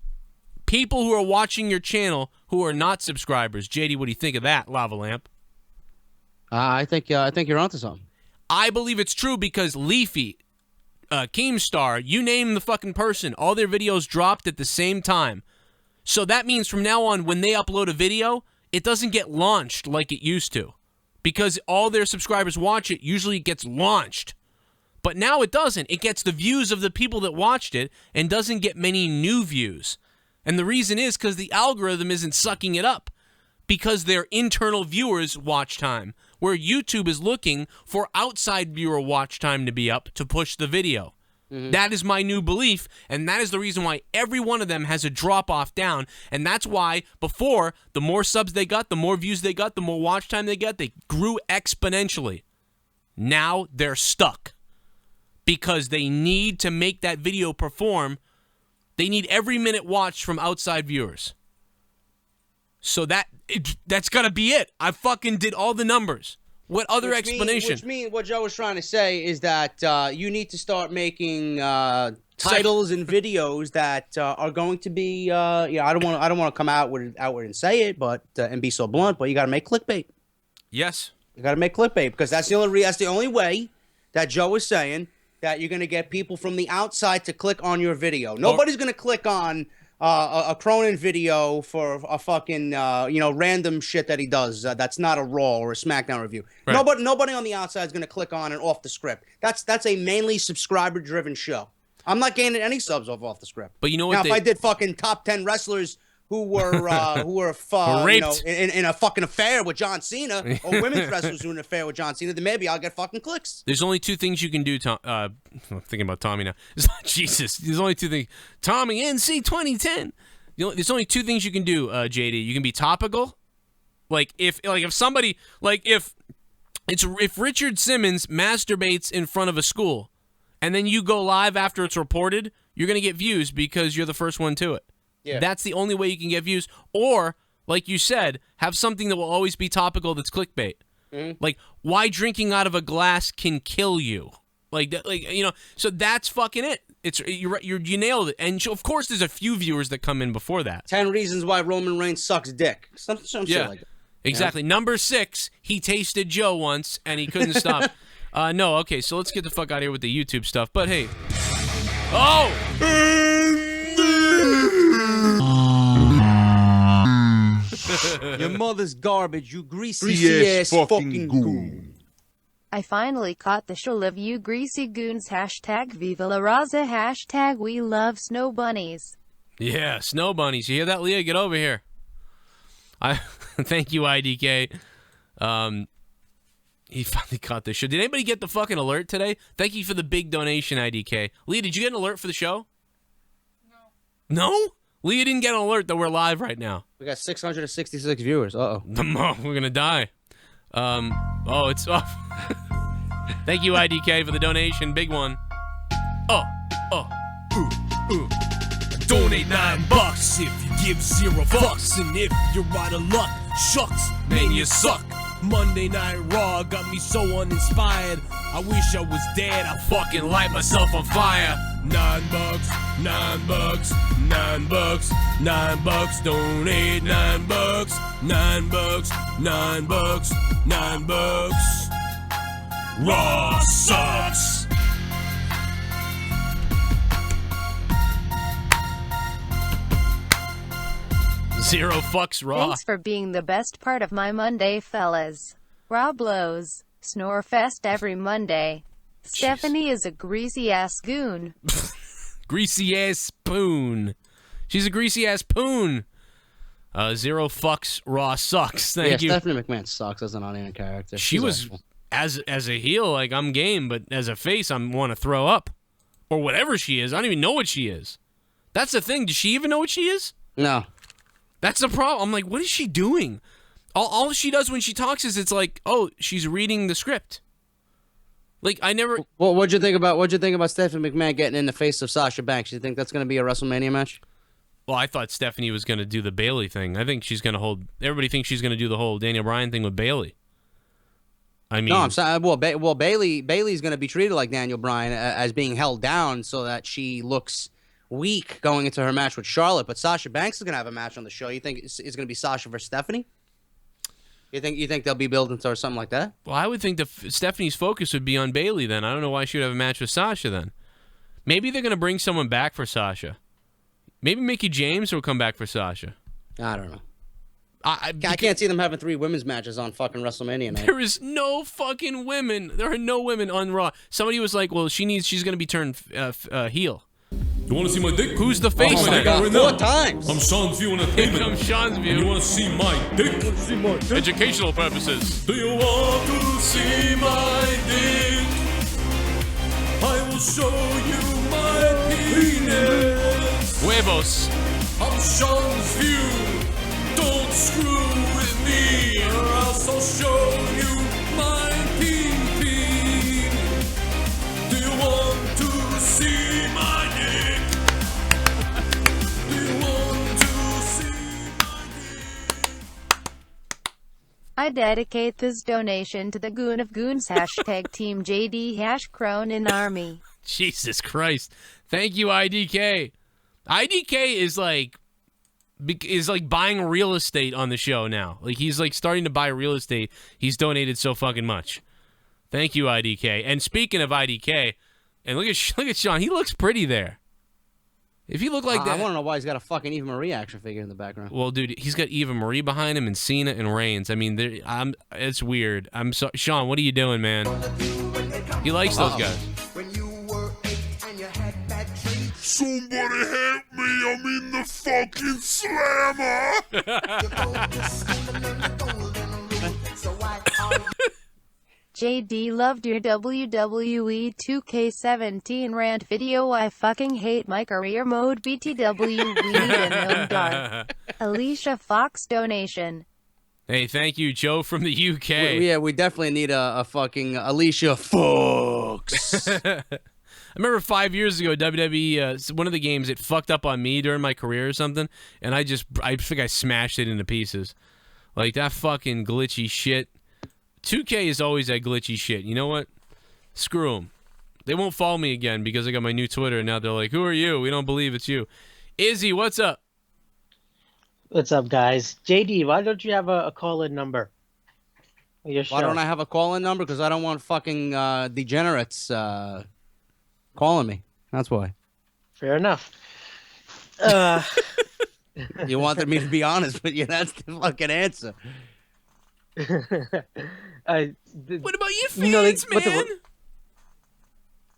people who are watching your channel who are not subscribers. JD, what do you think of that, Lava Lamp? I think you're onto something. I believe it's true because Leafy, Keemstar, you name the fucking person, all their videos dropped at the same time. So that means from now on, when they upload a video, it doesn't get launched like it used to. Because all their subscribers watch it, usually it gets launched. But now it doesn't. It gets the views of the people that watched it and doesn't get many new views. And the reason is because the algorithm isn't sucking it up. Because their internal viewers' watch time, where YouTube is looking for outside viewer watch time to be up to push the video. That is my new belief, and that is the reason why every one of them has a drop-off down, and that's why before, the more subs they got, the more views they got, the more watch time they got, they grew exponentially. Now they're stuck because they need to make that video perform. They need every minute watched from outside viewers. So that's got to be it. I fucking did all the numbers. What other explanation? Which means what Joe was trying to say is that you need to start making titles and videos that are going to be. Yeah, I don't want to come outward and say it, but and be so blunt. But you got to make clickbait. Yes, you got to make clickbait because that's the only way that Joe is saying that you're going to get people from the outside to click on your video. Nobody's going to click on a Cronin video for a fucking random shit that he does. That's not a Raw or a SmackDown review. Right. Nobody on the outside is going to click on and off the script. That's a mainly subscriber driven show. I'm not gaining any subs off the script. But you know what? Now, if I did fucking top 10 wrestlers who were raped in a fucking affair with John Cena, or women's wrestlers who are in an affair with John Cena, then maybe I'll get fucking clicks. There's only two things you can do, Tom. I'm thinking about Tommy now. Jesus. There's only two things. Tommy, NC 2010. There's only two things you can do, JD. You can be topical. If Richard Simmons masturbates in front of a school, and then you go live after it's reported, you're going to get views because you're the first one to it. Yeah. That's the only way you can get views. Or, like you said, have something that will always be topical that's clickbait. Like, why drinking out of a glass can kill you. So that's fucking it. You nailed it. And of course there's a few viewers that come in before that. 10 reasons why Roman Reigns sucks dick. Some shit like that. Exactly. Yeah. Number 6, he tasted Joe once and he couldn't stop. No, okay, so let's get the fuck out of here with the YouTube stuff. But hey. Oh! Your mother's garbage, you greasy ass fucking goon. I finally caught the show of you greasy goons. # Viva La Raza. # we love snow bunnies. Yeah, snow bunnies. You hear that, Leah? Get over here. Thank you, IDK. He finally caught the show. Did anybody get the fucking alert today? Thank you for the big donation, IDK. Leah, did you get an alert for the show? No? No? Leah didn't get an alert that we're live right now. We got 666 viewers. Uh-oh. We're going to die. It's off. Thank you, IDK, for the donation. Big one. Donate $9 if you give 0 fucks. And if you're out of luck, shucks, man, you suck. Monday Night Raw got me so uninspired. I wish I was dead. I fucking light myself on fire. $9, $9, $9, $9, donate $9, $9, $9, $9. Raw sucks. Zero fucks Raw. Thanks for being the best part of my Monday, fellas. Raw blows. Snore fest every Monday. Stephanie is a greasy ass goon. Greasy ass spoon. She's a greasy ass poon. Zero fucks Raw sucks. Thank you. Stephanie McMahon sucks as an on-air character. She was awful. as a heel, like I'm game, but as a face, I'm want to throw up or whatever she is. I don't even know what she is. That's the thing. Does she even know what she is? No. That's the problem. I'm like, what is she doing? All she does when she talks is it's like, oh, she's reading the script. Like I never. Well, what'd you think about Stephanie McMahon getting in the face of Sasha Banks? You think that's going to be a WrestleMania match? Well, I thought Stephanie was going to do the Bayley thing. I think she's going to hold. Everybody thinks she's going to do the whole Daniel Bryan thing with Bayley. I mean, No, I'm sorry. Well, Bayley's going to be treated like Daniel Bryan as being held down so that she looks weak going into her match with Charlotte. But Sasha Banks is going to have a match on the show. You think it's going to be Sasha versus Stephanie? You think they'll be building towards something like that? Well, I would think that Stephanie's focus would be on Bayley then. I don't know why she would have a match with Sasha then. Maybe they're going to bring someone back for Sasha. Maybe Mickie James will come back for Sasha. I don't know. I can't see them having 3 women's matches on fucking WrestleMania night. There is no fucking women. There are no women on Raw. Somebody was like, well, she's going to be turned heel. You want to see my dick? Who's the face? Oh my then? God, Right 4 now. times. I'm Sean's View Here Entertainment. comes Sean's And you view. want to see my dick? Educational purposes. Do you want to see my dick? I will show you my penis. Huevos. I'm Sean's View. Don't screw with me, or else I'll show you my pee-pee. Do you want to see my dick? Do you want to see my dick? I dedicate this donation to the Goon of Goons hashtag Team JD #Cronin Army. Jesus Christ. Thank you, IDK. IDK is like buying real estate on the show now. Like he's like starting to buy real estate. He's donated so fucking much. Thank you, IDK. And speaking of IDK, and look at Sean. He looks pretty there. If he looked like that, I want to know why he's got a fucking Eva Marie action figure in the background. well, dude, he's got Eva Marie behind him and Cena and Reigns. I mean, it's weird. Sean, what are you doing, man? He likes those guys. Somebody help me, I'm in the fucking slammer! JD loved your WWE 2K17 rant video. I fucking hate my career mode. BTW weed and no dark. Alicia Fox donation. Hey, thank you, Joe from the UK. We definitely need a fucking Alicia Fox. I remember 5 years ago, WWE, one of the games, it fucked up on me during my career or something, and I think I smashed it into pieces. Like, that fucking glitchy shit. 2K is always that glitchy shit. You know what? Screw them. They won't follow me again because I got my new Twitter, and now they're like, who are you? We don't believe it's you. Izzy, what's up? What's up, guys? JD, why don't you have a call-in number? Why don't I have a call-in number? Because I don't want fucking degenerates calling me. That's why. Fair enough. You wanted me to be honest with you. That's the fucking answer. What about your fans, man?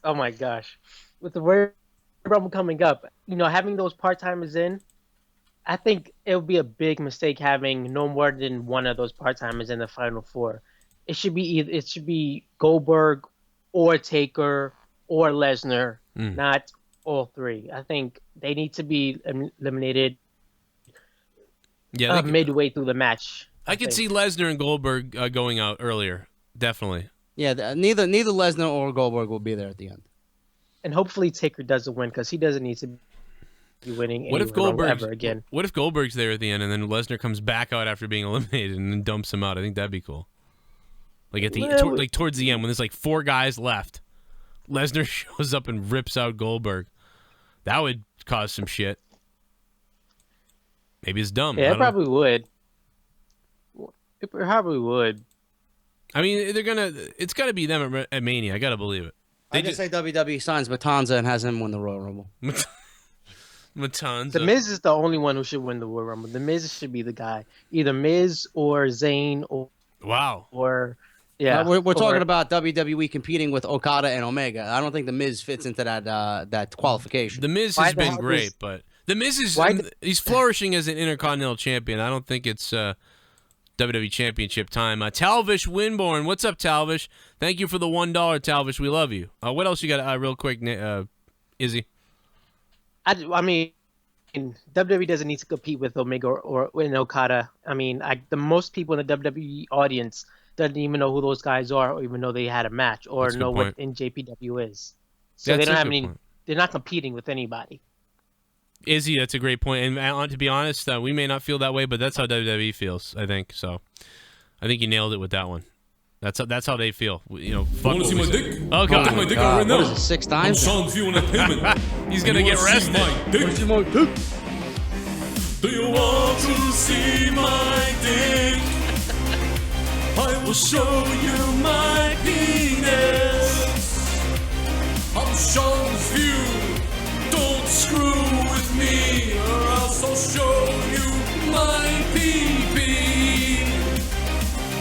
Oh my gosh. With the Royal Rumble coming up, having those part-timers in, I think it would be a big mistake having no more than one of those part-timers in the Final Four. It should be Goldberg or Taker or Lesnar, not all 3. I think they need to be eliminated midway through the match. I could see Lesnar and Goldberg going out earlier. Definitely. Yeah, neither Lesnar or Goldberg will be there at the end. And hopefully Taker doesn't win because he doesn't need to be winning ever again. What if Goldberg's there at the end and then Lesnar comes back out after being eliminated and then dumps him out? I think that'd be cool. Like at the towards the end when there's like 4 guys left, Lesnar shows up and rips out Goldberg. That would cause some shit. Maybe it's dumb. Yeah, it probably would. It probably would. I mean, they're gonna. It's got to be them at Mania. I gotta believe it. I just say WWE signs Matanza and has him win the Royal Rumble. Matanza. The Miz is the only one who should win the Royal Rumble. The Miz should be the guy. Either Miz or Zayn or wow. Or yeah. We're talking about WWE competing with Okada and Omega. I don't think the Miz fits into that qualification. The Miz has been great, but the Miz is he's flourishing as an Intercontinental Champion. I don't think it's WWE Championship time. Talvish Winborn, what's up, Talvish? Thank you for the $1, Talvish. We love you. What else you got? Real quick, Izzy. I mean, WWE doesn't need to compete with Omega or in Okada. I mean, the most people in the WWE audience doesn't even know who those guys are, or even know they had a match, or know what NJPW is. So they don't have any. They're not competing with anybody. Izzy, that's a great point. And to be honest, we may not feel that way, but that's how WWE feels, I think. So I think you nailed it with that one. That's how they feel. You know, fuck. Want to see my dick? Oh, God. Take my dick out right now. What is it, 6 times? I'm Sean View and Entertainment. He's going to get arrested. Do you want to see my dick? I will show you my penis. I'm Sean's View. Don't screw with me, or else I'll show you my pee-pee.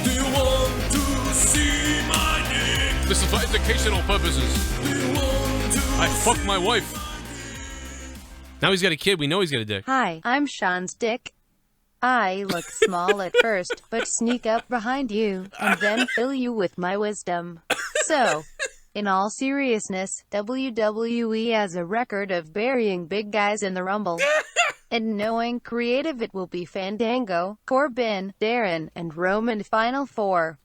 Do you want to see my dick? This is for educational purposes. Do you want to I fucked my wife. Now he's got a kid. We know he's got a dick. Hi, I'm Sean's dick. I look small at first, but sneak up behind you, and then fill you with my wisdom. So, in all seriousness, WWE has a record of burying big guys in the Rumble. And knowing creative, it will be Fandango, Corbin, Darren, and Roman Final Four.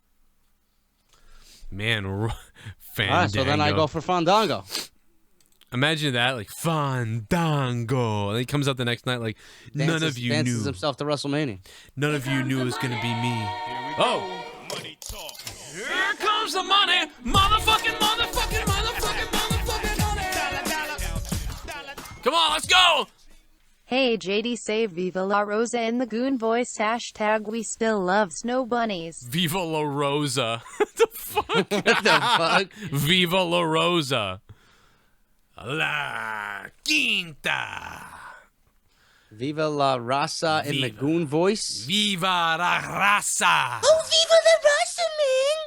Man, Fandango. So then I go for Fandango. Imagine that, like, Fandango. And he comes out the next night like, none of you dances knew. himself to WrestleMania. None of you knew it was going to be me. Oh. money talk? Here comes the money. Motherfucking money. Come on, let's go. Hey JD, say Viva La Rosa in the Goon voice. # we still love snow bunnies. Viva La Rosa. What the fuck? What the fuck? Viva La Rosa. La Quinta. Viva La Raza in the Goon voice. Viva la raza. Oh, Viva La Raza, man.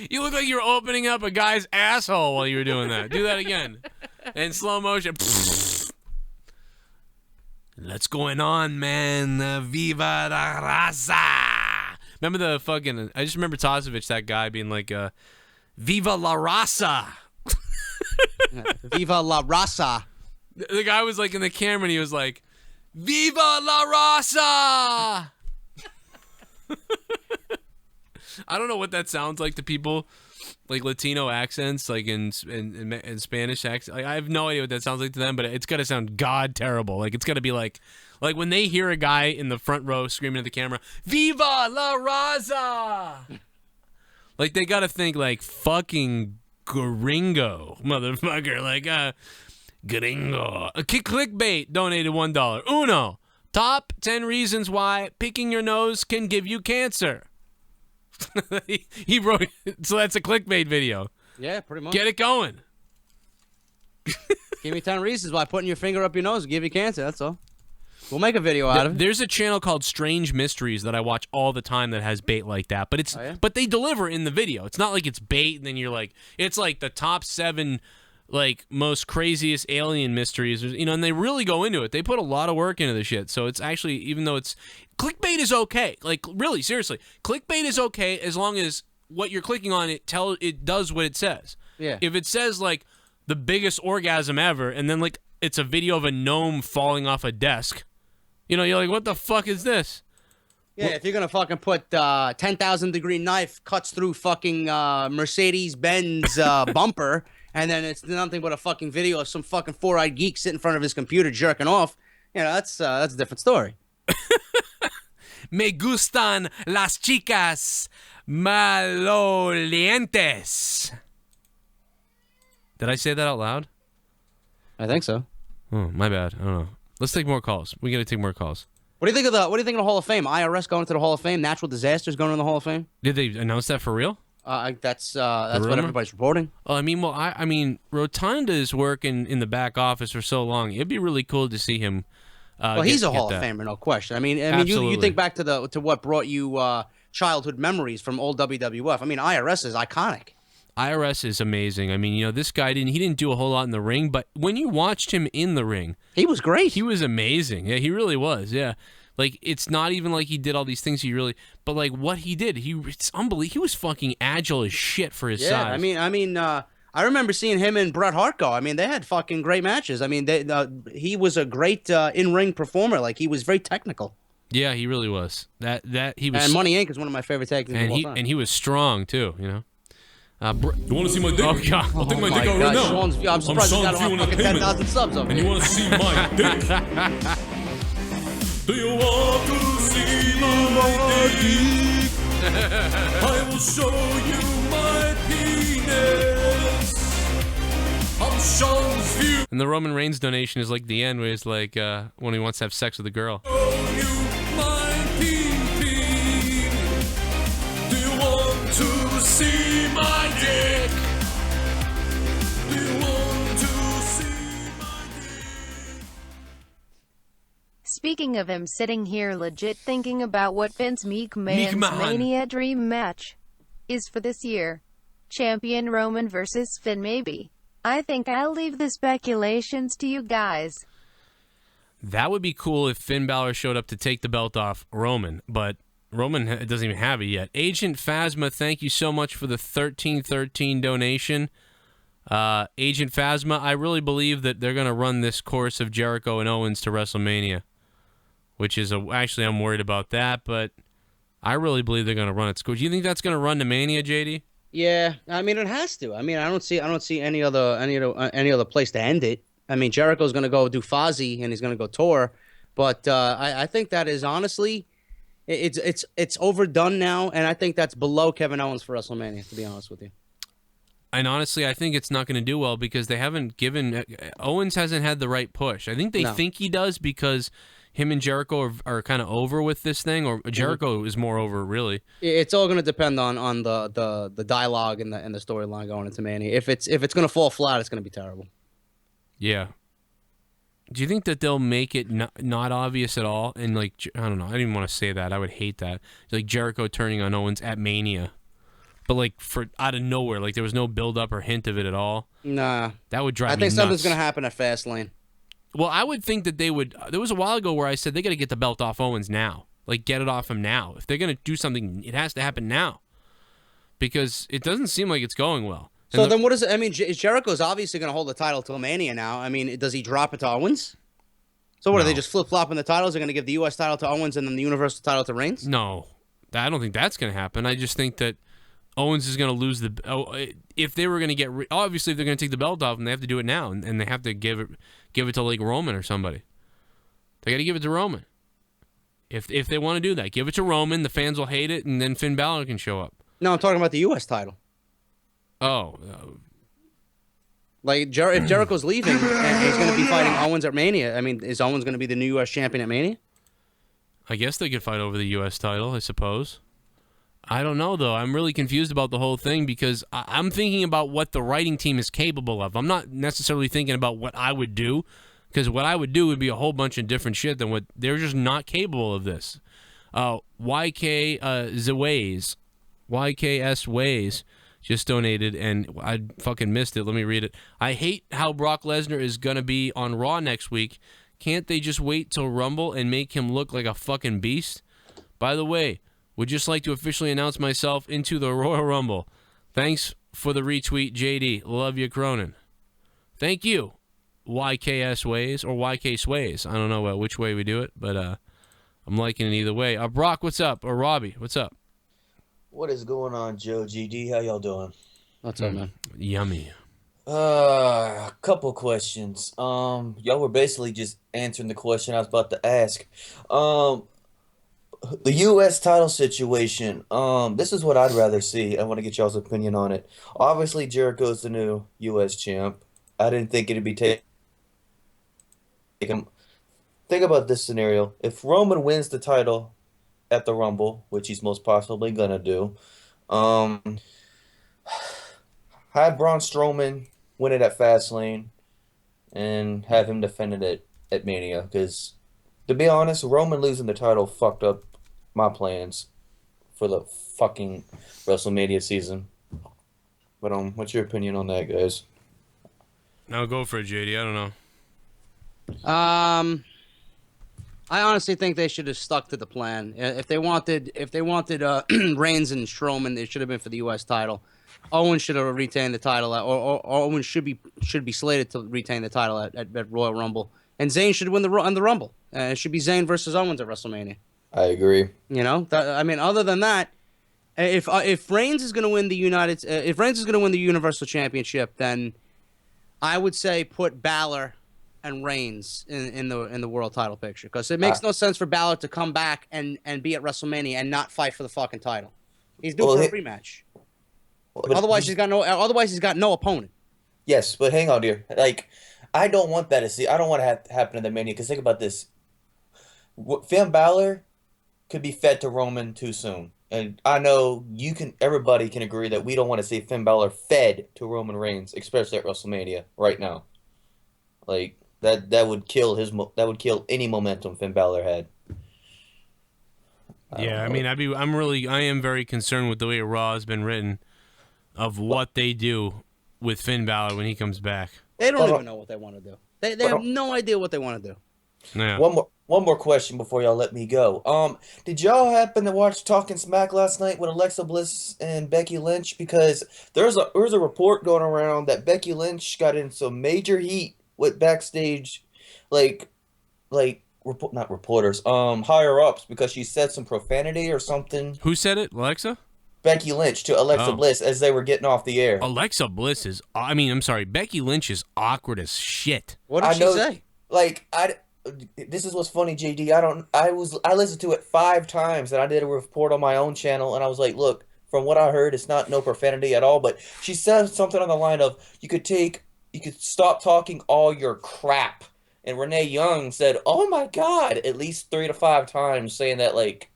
You look like you're opening up a guy's asshole while you were doing that. Do that again. In slow motion. What's going on, man? Viva la raza. Remember the fucking... I just remember Tosevich, that guy, being like, Viva la raza. Viva La Raza. The guy was like in the camera and he was like, Viva la raza. I don't know what that sounds like to people, like Latino accents, like in Spanish accents. Like, I have no idea what that sounds like to them, but it's got to sound god terrible. Like, it's got to be like when they hear a guy in the front row screaming at the camera, Viva la raza. Like, they got to think like fucking gringo, motherfucker. Like, gringo. Clickbait donated $1. Uno. Top 10 reasons why picking your nose can give you cancer. he wrote, so that's a clickbait video. Yeah, pretty much. Get it going. Give me 10 reasons why putting your finger up your nose will give you cancer. That's all. We'll make a video out of it. There's a channel called Strange Mysteries that I watch all the time that has bait like that, but but they deliver in the video. It's not like it's bait and then you're like, it's like the top 7 like most craziest alien mysteries, you know, and they really go into it. They put a lot of work into the shit. So it's actually, even though it's clickbait is okay. Like, really, seriously, clickbait is okay as long as what you're clicking on it does what it says. Yeah. If it says like the biggest orgasm ever, and then like it's a video of a gnome falling off a desk, you know, you're like, what the fuck is this? Yeah, if you're gonna fucking put 10,000 degree knife cuts through fucking Mercedes-Benz bumper, and then it's nothing but a fucking video of some fucking four-eyed geek sitting in front of his computer jerking off, you know, that's a different story. Me gustan las chicas malolientes. Did I say that out loud? I think so. Oh, my bad. I don't know. Let's take more calls. We got to take more calls. What do you think of the Hall of Fame? IRS going to the Hall of Fame. Natural disasters going to the Hall of Fame. Did they announce that for real? That's what everybody's reporting. Oh, I mean, well, I mean, Rotunda is working in the back office for so long. It'd be really cool to see him. Well, he's a Hall of Famer, no question. I mean, you think back to what brought you childhood memories from old WWF. I mean, IRS is iconic. IRS is amazing. I mean, you know, this guy didn't do a whole lot in the ring, but when you watched him in the ring, he was great. He was amazing. Yeah, he really was. Yeah. Like, it's not even like he did all these things but like what he did, it's unbelievable. He was fucking agile as shit for his size. I remember seeing him and Bret Hart go. I mean, they had fucking great matches. I mean, he was a great in-ring performer. Like, he was very technical. Yeah, he really was. That he was. And Money Inc. is one of my favorite tag teams of all time. And he was strong too, you know. You want to see my dick? Oh, God. I'll take my dick out right now. I'm surprised he's got fucking 10,000 subs over and here. You want to see my dick? Do you want to see my dick? I will show you my penis. I'm Sean's view. And the Roman Reigns donation is like the end where it's like when he wants to have sex with a girl. Show you my pee-pee. Do you want to see my dick? Do you want to see my dick? Speaking of him sitting here legit thinking about what Vince McMahon's Mania Dream match is for this year. Champion Roman versus Finn maybe. I think I'll leave the speculations to you guys. That would be cool if Finn Balor showed up to take the belt off Roman, but Roman doesn't even have it yet. Agent Phasma, thank you so much for the 1313 donation. Agent Phasma, I really believe that they're going to run this course of Jericho and Owens to WrestleMania, which is actually I'm worried about that, but I really believe they're going to run it. Do you think that's going to run to Mania, JD? Yeah, I mean it has to. I mean I don't see any other place to end it. I mean Jericho's going to go do Fozzy and he's going to go tour, but I think that is honestly, it's overdone now, and I think that's below Kevin Owens for WrestleMania, to be honest with you. And honestly, I think it's not going to do well because they haven't given Owens hasn't had the right push. I think they think he does because him and Jericho are kind of over with this thing, or Jericho is more over, really. It's all going to depend on the dialogue and the storyline going into Mania. If it's going to fall flat, it's going to be terrible. Yeah. Do you think that they'll make it not obvious at all? And like, I don't know. I didn't want to say that. I would hate that. Like Jericho turning on Owens at Mania, but like for out of nowhere, like there was no build up or hint of it at all. Nah, that would drive me nuts. I think something's going to happen at Fastlane. Well, I would think that they would. There was a while ago where I said they got to get the belt off Owens now. Like, get it off him now. If they're going to do something, it has to happen now. Because it doesn't seem like it's going well. So then what is it? I mean, Jericho's obviously going to hold the title till Mania now. I mean, does he drop it to Owens? So what, are they just flip-flopping the titles? They're going to give the U.S. title to Owens and then the Universal title to Reigns? No. I don't think that's going to happen. I just think that Owens is going to lose if they were going to get... Obviously, if they're going to take the belt off him, they have to do it now. And they have to give it to, like, Roman or somebody. They got to give it to Roman. If they want to do that, give it to Roman. The fans will hate it, and then Finn Balor can show up. No, I'm talking about the U.S. title. Oh. Like, if Jericho's leaving and he's going to be fighting Owens at Mania, I mean, is Owens going to be the new U.S. champion at Mania? I guess they could fight over the U.S. title, I suppose. I don't know, though. I'm really confused about the whole thing because I'm thinking about what the writing team is capable of. I'm not necessarily thinking about what I would do, because what I would do would be a whole bunch of different shit than what they're just not capable of this. YKS Ways just donated, and I fucking missed it. Let me read it. I hate how Brock Lesnar is going to be on Raw next week. Can't they just wait till Rumble and make him look like a fucking beast? By the way, would just like to officially announce myself into the Royal Rumble. Thanks for the retweet, JD. Love you, Cronin. Thank you, YKS Ways, or YK Sways. I don't know which way we do it, but I'm liking it either way. Brock, what's up? Or Robbie, what's up? What is going on, Joe GD? How y'all doing? What's up, man? Yummy. A couple questions. Y'all were basically just answering the question I was about to ask. The U.S. title situation. This is what I'd rather see. I want to get y'all's opinion on it. Obviously, Jericho's the new U.S. champ. I didn't think it'd be taken. Think about this scenario. If Roman wins the title at the Rumble, which he's most possibly gonna do, have Braun Strowman win it at Fastlane and have him defend it at Mania. Because, to be honest, Roman losing the title fucked up my plans for the fucking WrestleMania season. But what's your opinion on that, guys? Now go for it, JD. I don't know. I honestly think they should have stuck to the plan. If they wanted Reigns and Strowman, it should have been for the U.S. title. Owens should have retained the title, or Owens should be slated to retain the title at Royal Rumble, and Zayn should win the Rumble. It should be Zayn versus Owens at WrestleMania. I agree. You know, I mean, other than that, if Reigns is going to win the Universal Championship, then I would say put Balor and Reigns in the world title picture, because it makes no sense for Balor to come back and be at WrestleMania and not fight for the fucking title. He's due for a rematch. Otherwise, he's got no opponent. Yes, but hang on, dear. Like, I don't want that to see. I don't want to happen in the Mania, because think about this. Finn Balor could be fed to Roman too soon. And I know everybody can agree that we don't want to see Finn Balor fed to Roman Reigns, especially at WrestleMania right now. Like, that would kill any momentum Finn Balor had. Yeah, I mean, I am very concerned with the way Raw has been written, of what they do with Finn Balor when he comes back. They don't even know what they want to do. They have no idea what they want to do. Yeah. One more question before y'all let me go. Did y'all happen to watch Talking Smack last night with Alexa Bliss and Becky Lynch? Because there's a report going around that Becky Lynch got in some major heat with Backstage, not reporters, higher ups, because she said some profanity or something. Who said it? Alexa? Becky Lynch to Alexa Bliss as they were getting off the air. Alexa Bliss is, Becky Lynch is awkward as shit. What did she say? This is what's funny, JD. I listened to it 5 times, and I did a report on my own channel, and I was like, look, from what I heard, it's no profanity at all, but she said something on the line of, you could stop talking all your crap. And Renee Young said, oh my God, at least 3 to 5 times, saying that, like,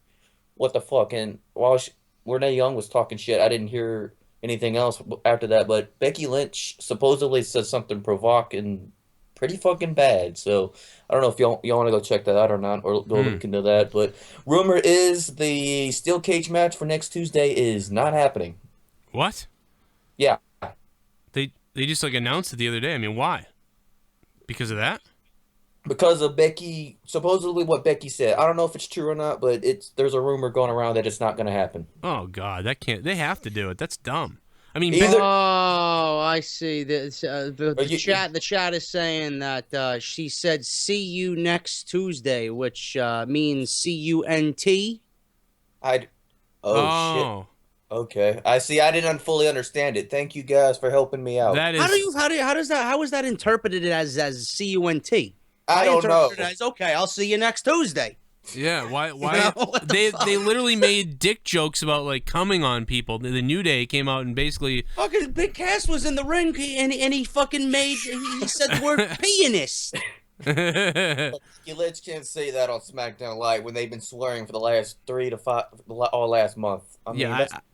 what the fuck. And while Renee Young was talking shit, I didn't hear anything else after that. But Becky Lynch supposedly said something provoking, pretty fucking bad. So I don't know if y'all want to go check that out or not, or go look into that. But rumor is the steel cage match for next Tuesday is not happening. What? Yeah. They just announced it the other day. I mean, why? Because of that? Because of Becky, supposedly what Becky said. I don't know if it's true or not, but there's a rumor going around that it's not going to happen. Oh God, they have to do it. That's dumb. I mean, I see. The chat is saying that she said "see you next Tuesday," which means "C-U-N-T." Shit. Okay, I see. I didn't fully understand it. Thank you guys for helping me out. How is that interpreted as "C-U-N-T"? I don't know. It as, okay, I'll see you next Tuesday. Yeah, why they literally made dick jokes about coming on people. The New Day came out and basically fucking Big Cass was in the ring and he fucking he said the word pianist. Let's can't say that on SmackDown Live when they've been swearing for the last 3 to 5 all last month.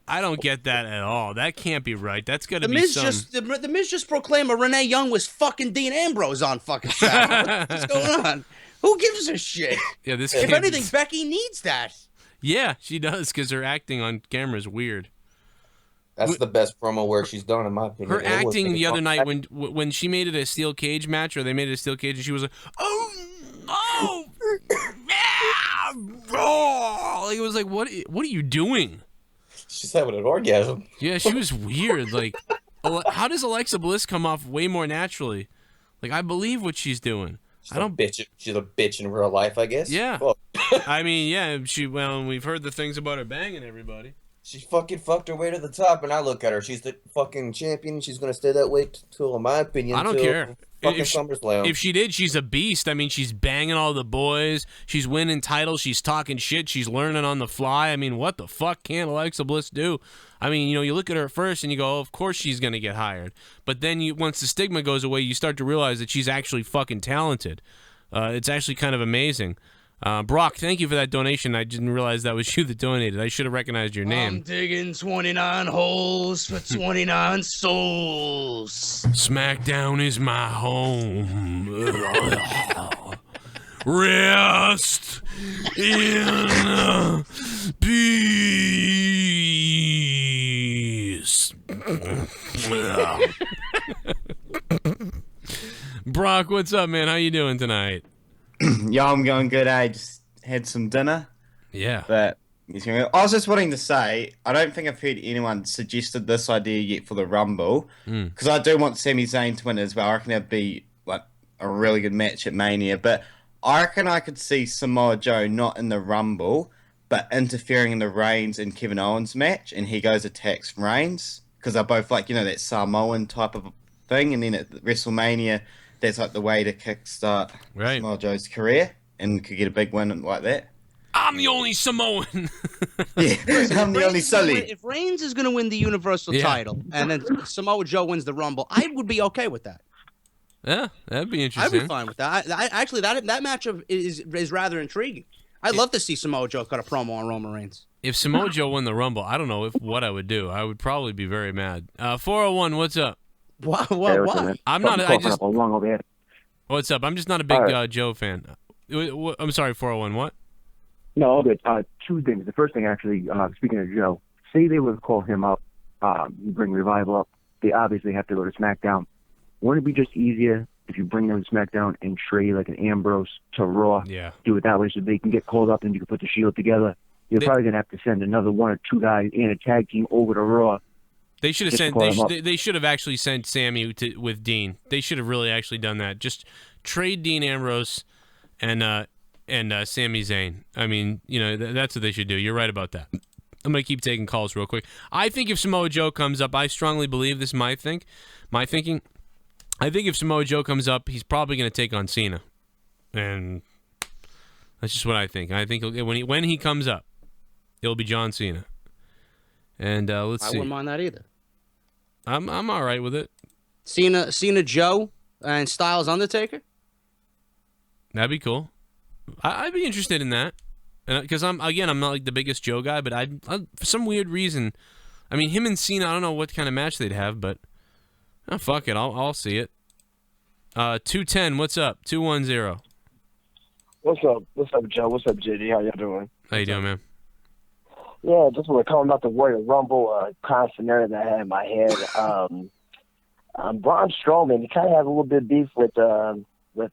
I don't get that at all. That can't be right. That's got to be The Miz just proclaimed Renee Young was fucking Dean Ambrose on fucking show. What's going on? Who gives a shit? Yeah, if anything, Becky needs that. Yeah, she does, because her acting on camera is weird. That's the best promo work she's done, in my opinion. Her acting the other night when she made it a steel cage match, or they made it a steel cage, and she was like, "Oh no!" It was like, what are you doing? She's having an orgasm. Yeah, she was weird. How does Alexa Bliss come off way more naturally? I believe what she's doing. She's a bitch in real life, I guess. Yeah. I mean, yeah. We've heard the things about her banging everybody. She fucking fucked her way to the top, and I look at her. She's the fucking champion. She's gonna stay that way till, in my opinion. I don't care. fucking SummerSlam. If she did, she's a beast. I mean, she's banging all the boys. She's winning titles. She's talking shit. She's learning on the fly. I mean, what the fuck can Alexa Bliss do? I mean, you look at her first and you go, oh, of course she's going to get hired. But then once the stigma goes away, you start to realize that she's actually fucking talented. It's actually kind of amazing. Brock, thank you for that donation. I didn't realize that was you that donated. I should have recognized your name. I'm digging 29 holes for 29 souls. SmackDown is my home. Rest in peace. Brock, what's up, man? How you doing tonight? Yeah, I'm going good. I just had some dinner. Yeah. But I was just wanting to say, I don't think I've heard anyone suggested this idea yet for the Rumble. Because I do want Sami Zayn to win as well. I reckon it'd be like a really good match at Mania. But I reckon I could see Samoa Joe not in the Rumble, but interfering in the Reigns and Kevin Owens match. And he goes attacks Reigns. Because they're both like, that Samoan type of thing. And then at WrestleMania, that's like the way to kickstart Samoa Joe's career and could get a big win like that. I'm the only Samoan. Yeah, I'm the only Sully. If Reigns is going to win the Universal title and then Samoa Joe wins the Rumble, I would be okay with that. Yeah, that'd be I'd interesting. be fine with that. Actually, that matchup is rather intriguing. I'd love to see Samoa Joe cut a promo on Roman Reigns. If Samoa Joe won the Rumble, I don't know what I would do. I would probably be very mad. 401, what's up? What? I'm not. I just. What's up? I'm just not a big Joe fan. I'm sorry, 401. What? No, all good. Two things. The first thing, actually, speaking of Joe, say they would call him up, bring Revival up. They obviously have to go to SmackDown. Wouldn't it be just easier if you bring them to SmackDown and trade like an Ambrose to Raw? Yeah. Do it that way so they can get called up and you can put the Shield together. You're probably gonna have to send another one or two guys and a tag team over to Raw. They should have sent. They should have actually sent Sammy with Dean. They should have really actually done that. Just trade Dean Ambrose and Sami Zayn. I mean, that's what they should do. You're right about that. I'm gonna keep taking calls real quick. I think if Samoa Joe comes up, I strongly believe this. My thinking. I think if Samoa Joe comes up, he's probably gonna take on Cena, and that's just what I think. I think when he comes up, it'll be John Cena. And let's see. I wouldn't mind that either. I'm all right with it. Cena, Joe, and Styles Undertaker. That'd be cool. I'd be interested in that, because I'm not like the biggest Joe guy, but I for some weird reason, I mean him and Cena. I don't know what kind of match they'd have, but fuck it, I'll see it. 210, what's up? 210. What's up? What's up, Joe? What's up, JD? How y'all doing? How you doing, man? Yeah, just want to comment about the Royal Rumble kind of scenario that I had in my head. Braun Strowman, he kind of had a little bit of beef with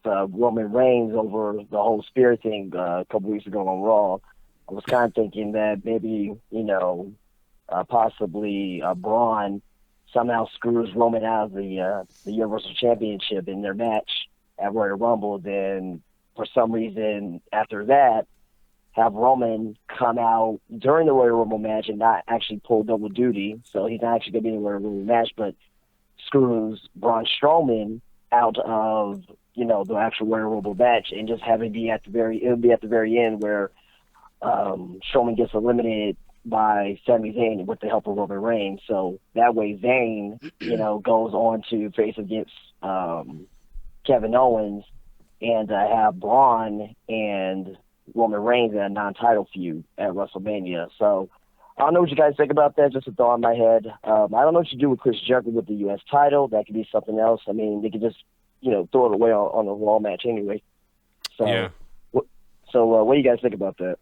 Roman Reigns over the whole Spear thing a couple weeks ago on Raw. I was kind of thinking that maybe, possibly Braun somehow screws Roman out of the Universal Championship in their match at Royal Rumble. Then, for some reason, after that, have Roman come out during the Royal Rumble match and not actually pull double duty. So he's not actually going to be in the Royal Rumble match, but screws Braun Strowman out of, the actual Royal Rumble match and just have it be at the very end where Strowman gets eliminated by Sami Zayn with the help of Roman Reigns. So that way Zayn, goes on to face against Kevin Owens and have Braun and Roman Reigns in a non-title feud at WrestleMania. So I don't know what you guys think about that. Just a thought in my head. I don't know what you do with Chris Jericho with the U.S. title. That could be something else. I mean, they could just, throw it away on the Raw match anyway. So, yeah. What do you guys think about that?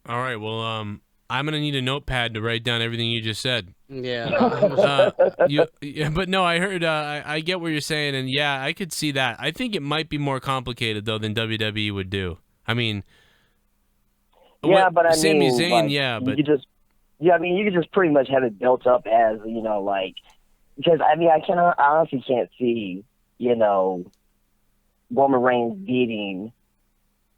All right. Well, I'm gonna need a notepad to write down everything you just said. Yeah. But no, I heard. I get what you're saying, and yeah, I could see that. I think it might be more complicated though than WWE would do. I mean, yeah, but Sami Zayn, but you could just pretty much have it built up as because I honestly can't see Roman Reigns beating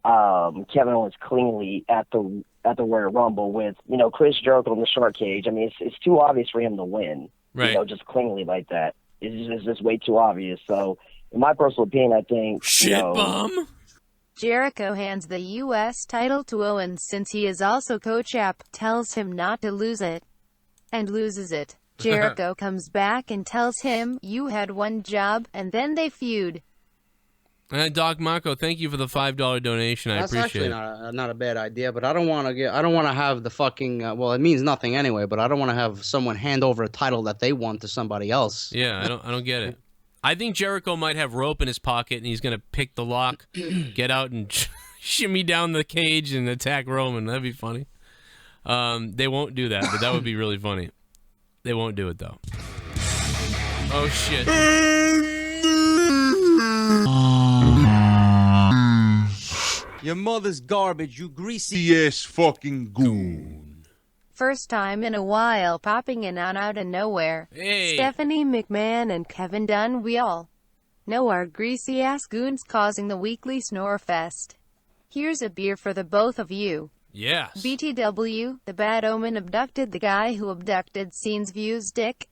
Kevin Owens cleanly at the Royal Rumble with Chris Jericho in the shark cage. I mean, it's too obvious for him to win, right? Just cleanly like that. It's just way too obvious. So in my personal opinion, I think Shit bomb. Jericho hands the U.S. title to Owens since he is also co-champ, tells him not to lose it, and loses it. Jericho comes back and tells him, you had one job, and then they feud. Doc Marco, thank you for the $5 donation. I appreciate it. That's actually not a bad idea, but I don't want to have the fucking well, it means nothing anyway, but I don't want to have someone hand over a title that they won to somebody else. Yeah, I don't get it. I think Jericho might have rope in his pocket, and he's gonna pick the lock, get out, and shimmy down the cage and attack Roman. That'd be funny. They won't do that, but that would be really funny. They won't do it though. Oh shit. Your mother's garbage, you greasy ass fucking goon. First time in a while popping in and out of nowhere. Hey. Stephanie McMahon and Kevin Dunn, we all know our greasy ass goons causing the weekly snore fest. Here's a beer for the both of you. Yes. BTW, the bad omen abducted the guy who abducted Scene's View's dick.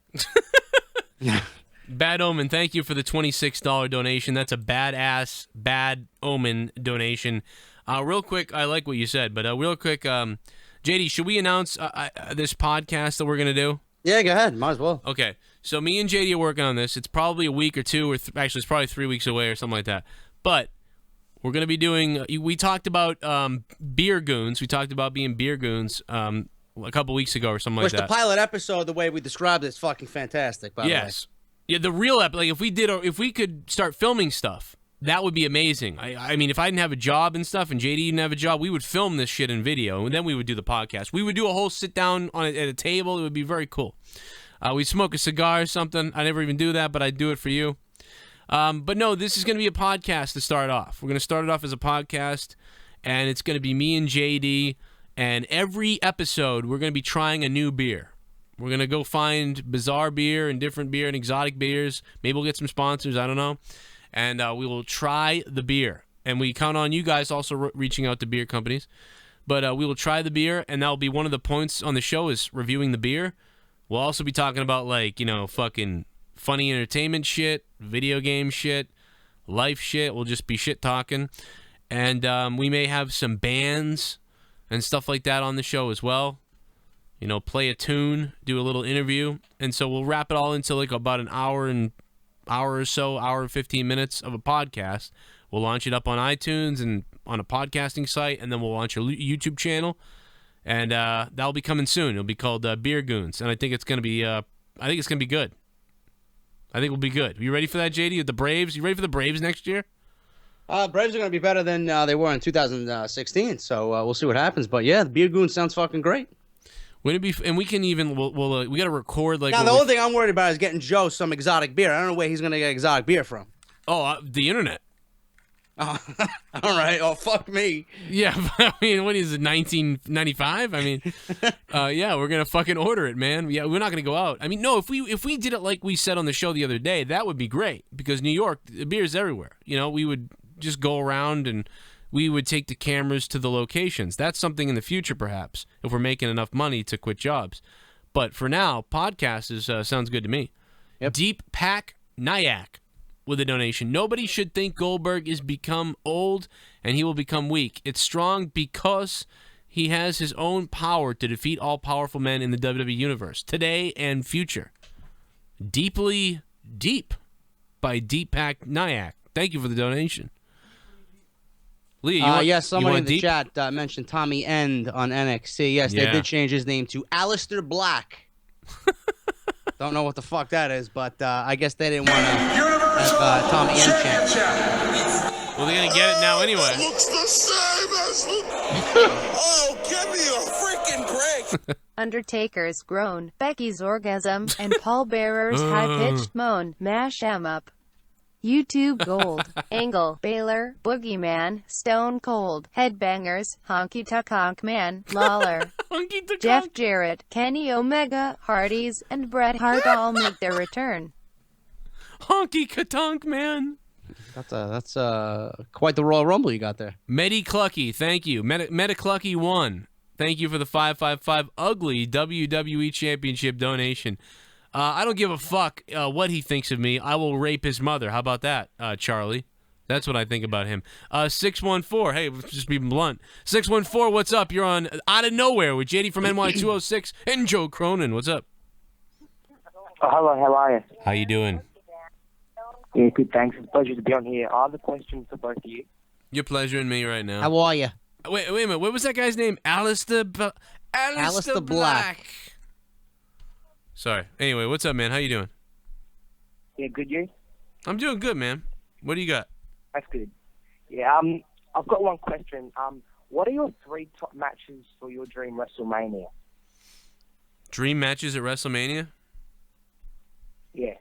Bad Omen, thank you for the $26 donation. That's a badass, Bad Omen donation. Real quick, I like what you said, but real quick, JD, should we announce this podcast that we're going to do? Yeah, go ahead. Might as well. Okay, so me and JD are working on this. It's probably a week or two, or actually it's probably 3 weeks away or something like that. But we're going to be doing, we talked about beer goons. We talked about being beer goons a couple weeks ago or something like that. Which the pilot episode, the way we described it, is fucking fantastic, by the way. Yes. Yeah, the real like if we could start filming stuff, that would be amazing. I mean, if I didn't have a job and stuff, and JD didn't have a job, we would film this shit in video, and then we would do the podcast. We would do a whole sit down at a table. It would be very cool. We'd smoke a cigar or something. I never even do that, but I'd do it for you. But no, this is going to be a podcast to start off. We're going to start it off as a podcast, and it's going to be me and JD, and every episode we're going to be trying a new beer. We're going to go find bizarre beer and different beer and exotic beers. Maybe we'll get some sponsors. I don't know. And we will try the beer. And we count on you guys also reaching out to beer companies. But we will try the beer, and that will be one of the points on the show is reviewing the beer. We'll also be talking about, like, fucking funny entertainment shit, video game shit, life shit. We'll just be shit talking. And we may have some bands and stuff like that on the show as well. Play a tune, do a little interview. And so we'll wrap it all into like about an hour and 15 minutes of a podcast. We'll launch it up on iTunes and on a podcasting site, and then we'll launch a YouTube channel. And that'll be coming soon. It'll be called Beer Goons. And I think it's going to be good. I think we'll be good. Are you ready for that, JD? The Braves? You ready for the Braves next year? Braves are going to be better than they were in 2016. So we'll see what happens. But yeah, the Beer Goons sounds fucking great. Wouldn't it be? And we can even we got to record like. Now the only thing I'm worried about is getting Joe some exotic beer. I don't know where he's gonna get exotic beer from. Oh, the internet. Oh, all right. Oh, fuck me. Yeah, I mean, what is it? 1995? I mean, yeah, we're gonna fucking order it, man. Yeah, we're not gonna go out. I mean, no, if we did it like we said on the show the other day, that would be great because New York, the beer's everywhere. We would just go around and. We would take the cameras to the locations. That's something in the future, perhaps, if we're making enough money to quit jobs. But for now, podcast sounds good to me. Yep. Deep Pack Nyack with a donation. Nobody should think Goldberg is become old and he will become weak. It's strong because he has his own power to defeat all powerful men in the WWE Universe, today and future. Deeply Deep by Deep Pack Nyack. Thank you for the donation. Lee, yes, somebody in the chat mentioned Tommy End on NXT. Yes, they did change his name to Aleister Black. Don't know what the fuck that is, but I guess they didn't want to have Tommy End chant. Well, they're going to get it now anyway. Looks the same as... Oh, give me a freaking break. Undertaker's groan, Becky's orgasm, and Paul Bearer's high-pitched moan mash 'em up. YouTube Gold, Angle, Baylor, Boogeyman, Stone Cold, Headbangers, Honky Tonk Honk Man, Lawler, Jeff Jarrett, Kenny Omega, Hardys, and Bret Hart all make their return. Honky Tonk Man. That's quite the Royal Rumble you got there. Medi Clucky, thank you. Meta Clucky 1. Thank you for the 555 ugly WWE Championship donation. I don't give a fuck what he thinks of me. I will rape his mother. How about that, Charlie? That's what I think about him. 614. Hey, just being blunt. 614, what's up? You're on Out of Nowhere with JD from NY206 and Joe Cronin. What's up? Oh, hello, how are you? How you doing? Yeah, good, thanks. It's a pleasure to be on here. I have a question for both of you. Your pleasure and me right now. How are you? Wait a minute. What was that guy's name? Alistair Black. Sorry. Anyway, what's up, man? How you doing? Yeah, good, you? I'm doing good, man. What do you got? That's good. Yeah, I've got one question. What are your 3 top matches for your dream WrestleMania? Dream matches at WrestleMania? Yeah.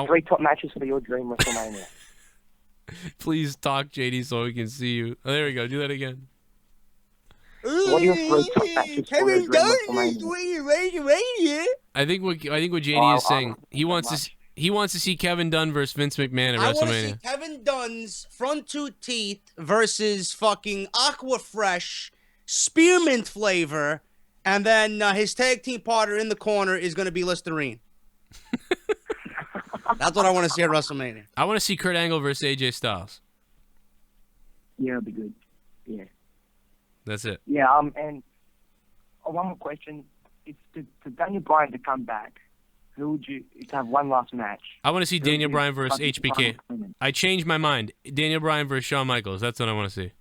3 top matches for your dream WrestleMania. Please talk, JD, so we can see you. Oh, there we go. Do that again. What are your 3 top matches for your dream WrestleMania? I think what JD is saying, he wants to see Kevin Dunn versus Vince McMahon at I want to WrestleMania. see Kevin Dunn's front 2 teeth versus fucking Aqua Fresh, spearmint flavor, and then his tag team partner in the corner is going to be Listerine. That's what I want to see at WrestleMania. I want to see Kurt Angle versus AJ Styles. Yeah, it'll be good. Yeah. That's it. Yeah, and one more question. It's to Daniel Bryan to come back. Who would you to have one last match? I want to see Daniel Bryan versus HBK. I changed my mind. Daniel Bryan versus Shawn Michaels. That's what I want to see.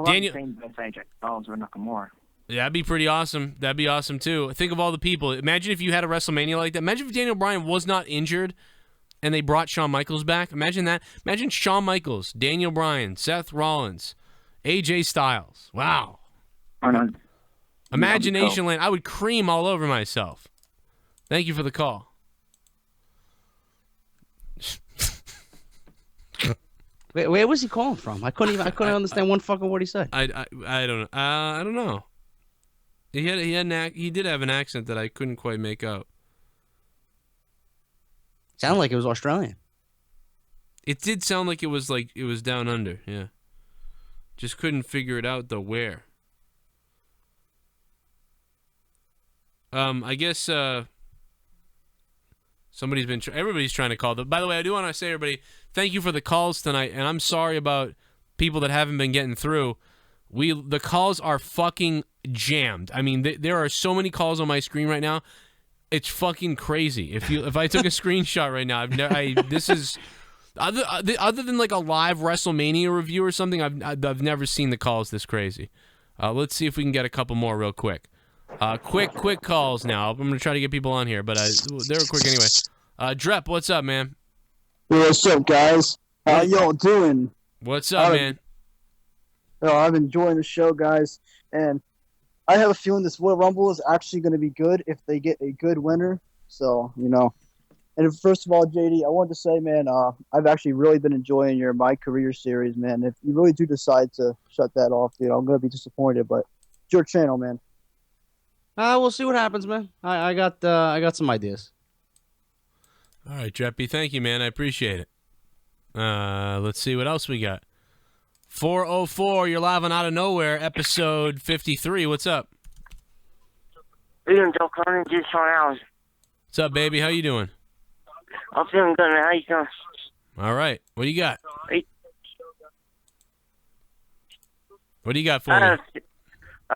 Daniel versus AJ Styles or Nakamura. Yeah, that'd be pretty awesome. That'd be awesome, too. Think of all the people. Imagine if you had a WrestleMania like that. Imagine if Daniel Bryan was not injured and they brought Shawn Michaels back. Imagine that. Imagine Shawn Michaels, Daniel Bryan, Seth Rollins, AJ Styles. Wow. Imagination land. I would cream all over myself. Thank you for the call. Where was he calling from? I couldn't understand one fucking word he said. I don't know. I don't know. He did have an accent that I couldn't quite make out. Sounded like it was Australian. It did sound like it was down under. Yeah. Just couldn't figure it out though. Where? I guess everybody's trying to call. By the way, I do want to say, everybody, thank you for the calls tonight, and I'm sorry about people that haven't been getting through. The calls are fucking jammed. I mean, there are so many calls on my screen right now. It's fucking crazy. If I took a screenshot right now, this is other than like a live WrestleMania review or something. I've never seen the calls this crazy. Let's see if we can get a couple more real quick. Quick calls now. I'm gonna try to get people on here, but they're quick anyway. Drep, what's up, man? Hey, what's up, guys? How y'all doing? What's up, man? I'm enjoying the show, guys, and I have a feeling this Royal Rumble is actually going to be good if they get a good winner. So, And first of all, JD, I wanted to say, man, I've actually really been enjoying your My Career series, man. If you really do decide to shut that off, dude, I'm going to be disappointed, but it's your channel, man. We'll see what happens, man. I got some ideas. All right, Dreppy, thank you, man. I appreciate it. Let's see what else we got. 404, you're live on Out of Nowhere, episode 53. What's up? How you doing, JoeCroninshow? Just Sean Allen. What's up, baby? How you doing? I'm feeling good, man. How you doing? All right. What do you got? Hey. What do you got for me? All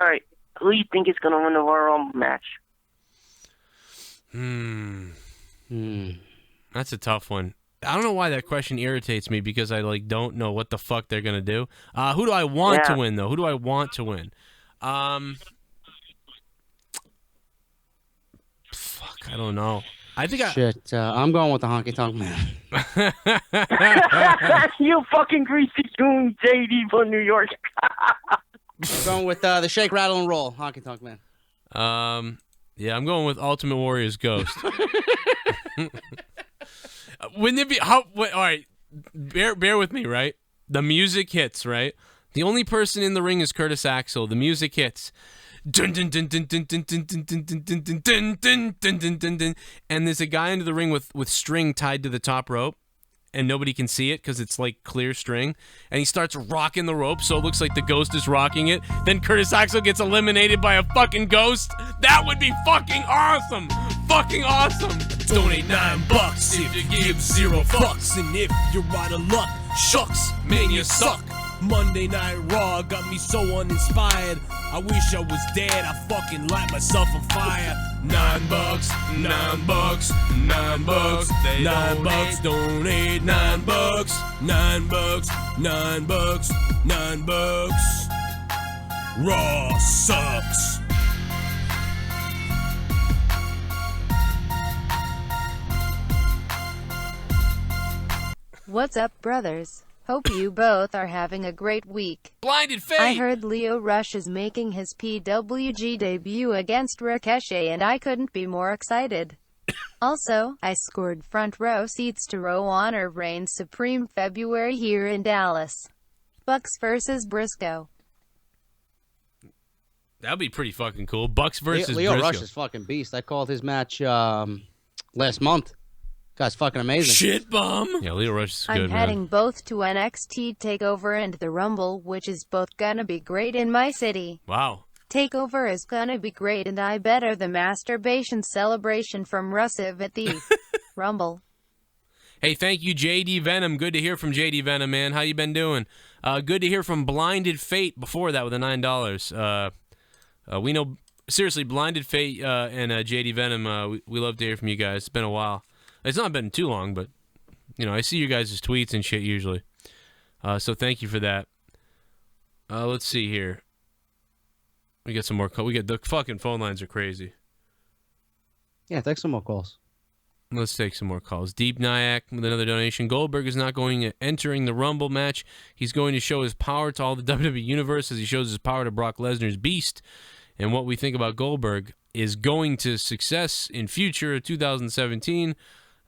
right. Who do you think is going to win the Royal Rumble match? That's a tough one. I don't know why that question irritates me because I don't know what the fuck they're gonna do. Who do I want to win though? Who do I want to win? Fuck, I don't know. I think I'm going with the Honky Tonk Man. You fucking greasy goon, JD from New York. I'm going with the Shake, Rattle, and Roll, Honky Tonk Man. Yeah, I'm going with Ultimate Warrior's Ghost. Wouldn't it be all right, bear with me, right? The music hits, right? The only person in the ring is Curtis Axel. The music hits. Dun, dun, dun, dun, dun, dun, dun, dun, dun, dun, dun, dun, dun, dun, dun, dun, dun. And there's a guy into the ring with string tied to the top rope, and nobody can see it because it's like clear string. And he starts rocking the rope, so it looks like the ghost is rocking it. Then Curtis Axel gets eliminated by a fucking ghost. That would be fucking awesome. Fuck fucking awesome. Donate $9 if you give 0 fucks. And if you're out of luck, shucks, man, you suck. Monday Night Raw got me so uninspired. I wish I was dead, I fucking light myself on fire. $9, $9, $9, $9, donate $9, $9, $9, $9. Raw sucks. What's up, brothers? Hope you both are having a great week. Blinded Fate! I heard Lio Rush is making his PWG debut against Ricochet, and I couldn't be more excited. Also, I scored front row seats to Raw Honor Reigns Supreme February here in Dallas. Bucks versus Briscoe. That'd be pretty fucking cool. Bucks versus Lio Briscoe. Rush is fucking beast. I called his match last month. Guy's fucking amazing. Shit bomb. Yeah, Lio Rush is good, I'm heading both to NXT TakeOver and the Rumble, which is both gonna be great in my city. Wow. TakeOver is gonna be great, and I better the masturbation celebration from Rusev at the Rumble. Hey, thank you, JD Venom. Good to hear from JD Venom, man. How you been doing? Good to hear from Blinded Fate before that with the $9. We know, seriously, Blinded Fate and JD Venom, we love to hear from you guys. It's been a while. It's not been too long, but, you know, I see you guys' tweets and shit usually. So thank you for that. Let's see here. We get some more calls. The fucking phone lines are crazy. Yeah, take some more calls. Let's take some more calls. Deep Nyack with another donation. Goldberg is not entering the Rumble match. He's going to show his power to all the WWE Universe as he shows his power to Brock Lesnar's Beast. And what we think about Goldberg is going to success in future 2017